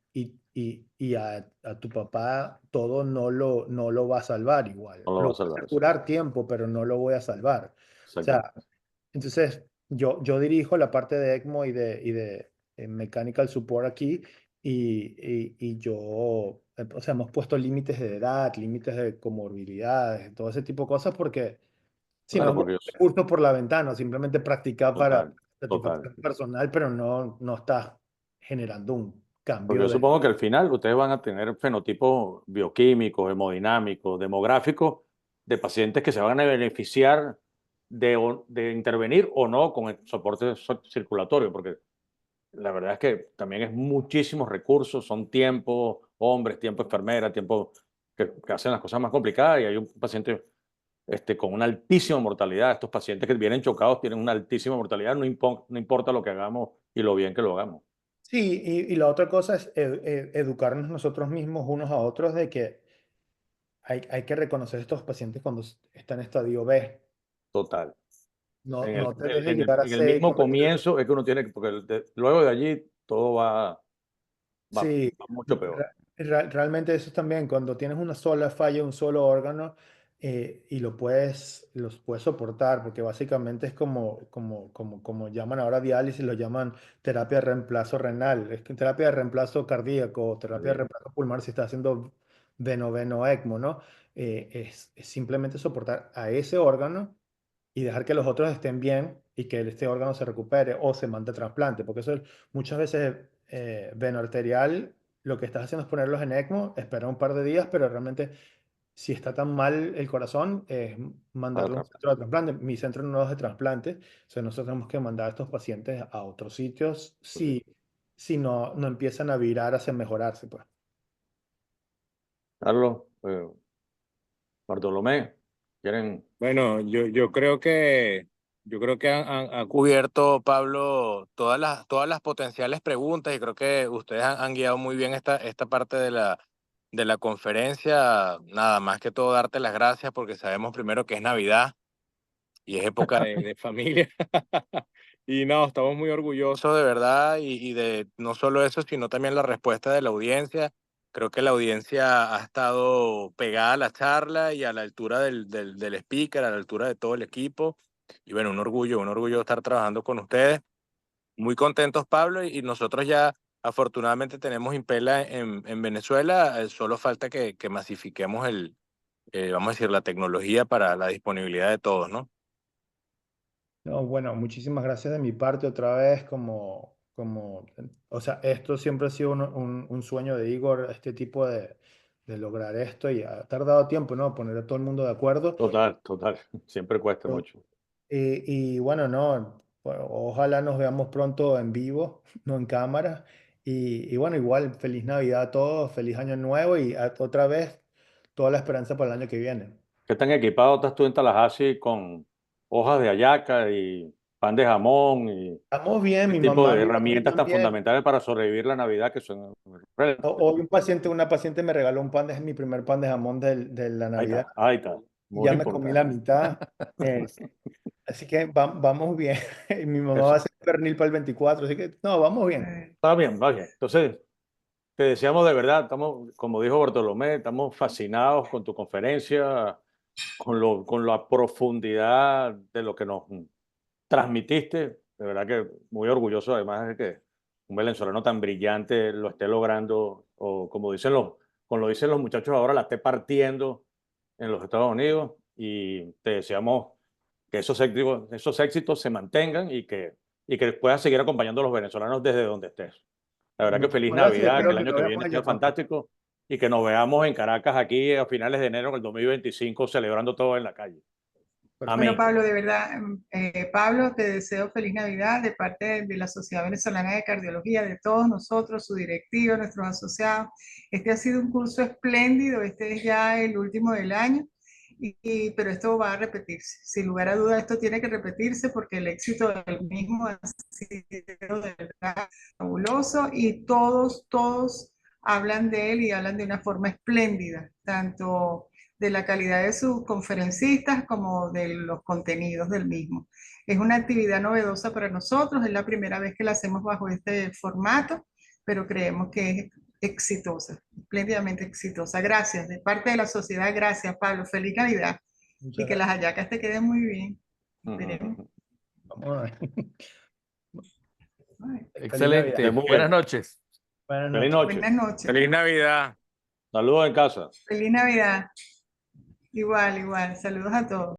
a tu papá todo no lo va a salvar igual. No lo Lo va a voy a salvar eso. asegurar tiempo, pero no lo voy a salvar. O sea, Exactamente. entonces yo dirijo la parte de ECMO y de Mechanical Support aquí y yo, o sea, hemos puesto límites de edad, límites de comorbilidades, todo ese tipo de cosas porque si no Claro, es porque botar recursos por la ventana, simplemente practicar para total, total. satisfacción personal, pero no estás generando un Porque cambio yo de... supongo que al final ustedes van a tener fenotipos bioquímicos, hemodinámicos, demográficos de pacientes que se van a beneficiar de intervenir o no con el soporte circulatorio, porque la verdad es que también es muchísimos recursos, son tiempo hombres, tiempo enfermera, tiempo que hacen las cosas más complicadas y hay un paciente con una altísima mortalidad. Estos pacientes que vienen chocados tienen una altísima mortalidad, no importa lo que hagamos y lo bien que lo hagamos. Sí, y la otra cosa es educarnos nosotros mismos unos a otros de que hay que reconocer a estos pacientes cuando están en estadio B. Total. No te dejes llegar a En el C y mismo convertirte. comienzo es que uno tiene que, porque luego de allí todo Sí, va mucho peor. realmente eso es también, cuando tienes una sola falla, un solo órgano, y los puedes soportar, porque básicamente es como llaman ahora diálisis, lo llaman terapia de reemplazo renal, es que terapia de reemplazo cardíaco, terapia de reemplazo pulmonar, si estás haciendo veno ECMO, ¿no? Es simplemente soportar a ese órgano y dejar que los otros estén bien y que este órgano se recupere o se mande a trasplante, porque eso muchas veces veno arterial, lo que estás haciendo es ponerlos en ECMO, esperar un par de días, pero realmente si está tan mal el corazón, es mandarlo a un centro de trasplante. Mi centro no es de trasplante, o sea, nosotros tenemos que mandar a estos pacientes a otros sitios si no empiezan a virar hacia mejorarse, pues. Carlos, Bartolomé, ¿quieren? Bueno, yo creo que ha cubierto, Pablo, todas las potenciales preguntas y creo que ustedes han guiado muy bien esta parte de la conferencia. Nada más que todo darte las gracias porque sabemos primero que es Navidad y es época de familia. Y no, estamos muy orgullosos de verdad y de no solo eso, sino también la respuesta de la audiencia. Creo que la audiencia ha estado pegada a la charla y a la altura del speaker, a la altura de todo el equipo. Y bueno, un orgullo estar trabajando con ustedes. Muy contentos, Pablo, y nosotros ya afortunadamente tenemos Impela en Venezuela. Solo falta que masifiquemos vamos a decir, la tecnología para la disponibilidad de todos, ¿no? No, bueno, muchísimas gracias de mi parte otra vez, o sea, esto siempre ha sido un sueño de Igor, este tipo de lograr esto y ha tardado tiempo, ¿no? Poner a todo el mundo de acuerdo. Total, siempre cuesta Pero- mucho. y bueno, no, bueno, ojalá nos veamos pronto en vivo, no en cámara. Y bueno, igual, feliz Navidad a todos, feliz Año Nuevo y otra vez toda la esperanza para el año que viene. ¿Qué tan equipado estás tú en Tallahassee con hojas de hallaca y pan de jamón y Estamos bien, ese mi tipo mamá de vive aquí herramientas tan también. fundamentales para sobrevivir la Navidad que son... Hoy una paciente me regaló mi primer pan de jamón de la Navidad Ahí está, y muy ya me comí la importante. mitad. eh, así que vamos bien. Y mi mamá va a Eso, hacer pernil para el 24, así que no, vamos bien. está bien, va bien. Entonces, te deseamos de verdad, estamos, como dijo Bartolomé, estamos fascinados con tu conferencia, con la profundidad de lo que nos transmitiste. De verdad que muy orgulloso además de que un venezolano tan brillante lo esté logrando, o como lo dicen los muchachos ahora, la esté partiendo en los Estados Unidos. Y te deseamos que esos éxitos se mantengan y que puedas seguir acompañando a los venezolanos desde donde estés. La verdad que feliz Muchísimas gracias y Navidad, que espero el que año nos que veamos viene sea allá pronto. fantástico y que nos veamos en Caracas aquí a finales de enero del 2025 celebrando todo en la calle. Bueno, Amén. Pablo, de verdad, Pablo, te deseo feliz Navidad de parte de la Sociedad Venezolana de Cardiología, de todos nosotros, su directiva, nuestros asociados. Este ha sido un curso espléndido, este es ya el último del año, pero esto va a repetirse. Sin lugar a dudas, esto tiene que repetirse porque el éxito del mismo ha sido de verdad fabuloso y todos hablan de él y hablan de una forma espléndida, tanto de la calidad de sus conferencistas como de los contenidos del mismo. Es una actividad novedosa para nosotros, es la primera vez que la hacemos bajo este formato, pero creemos que es exitosa, espléndidamente exitosa. Gracias, de parte de la sociedad, gracias Pablo, feliz Navidad Muchas y que las hallacas te queden muy bien. Veremos. Vamos a ver. Ay, Feliz Navidad. Excelente. Muy Buenas bien. noches. Buenas Feliz noches. noche. buenas noches, Feliz Navidad. Saludos en casa. feliz Navidad. Igual, saludos a todos.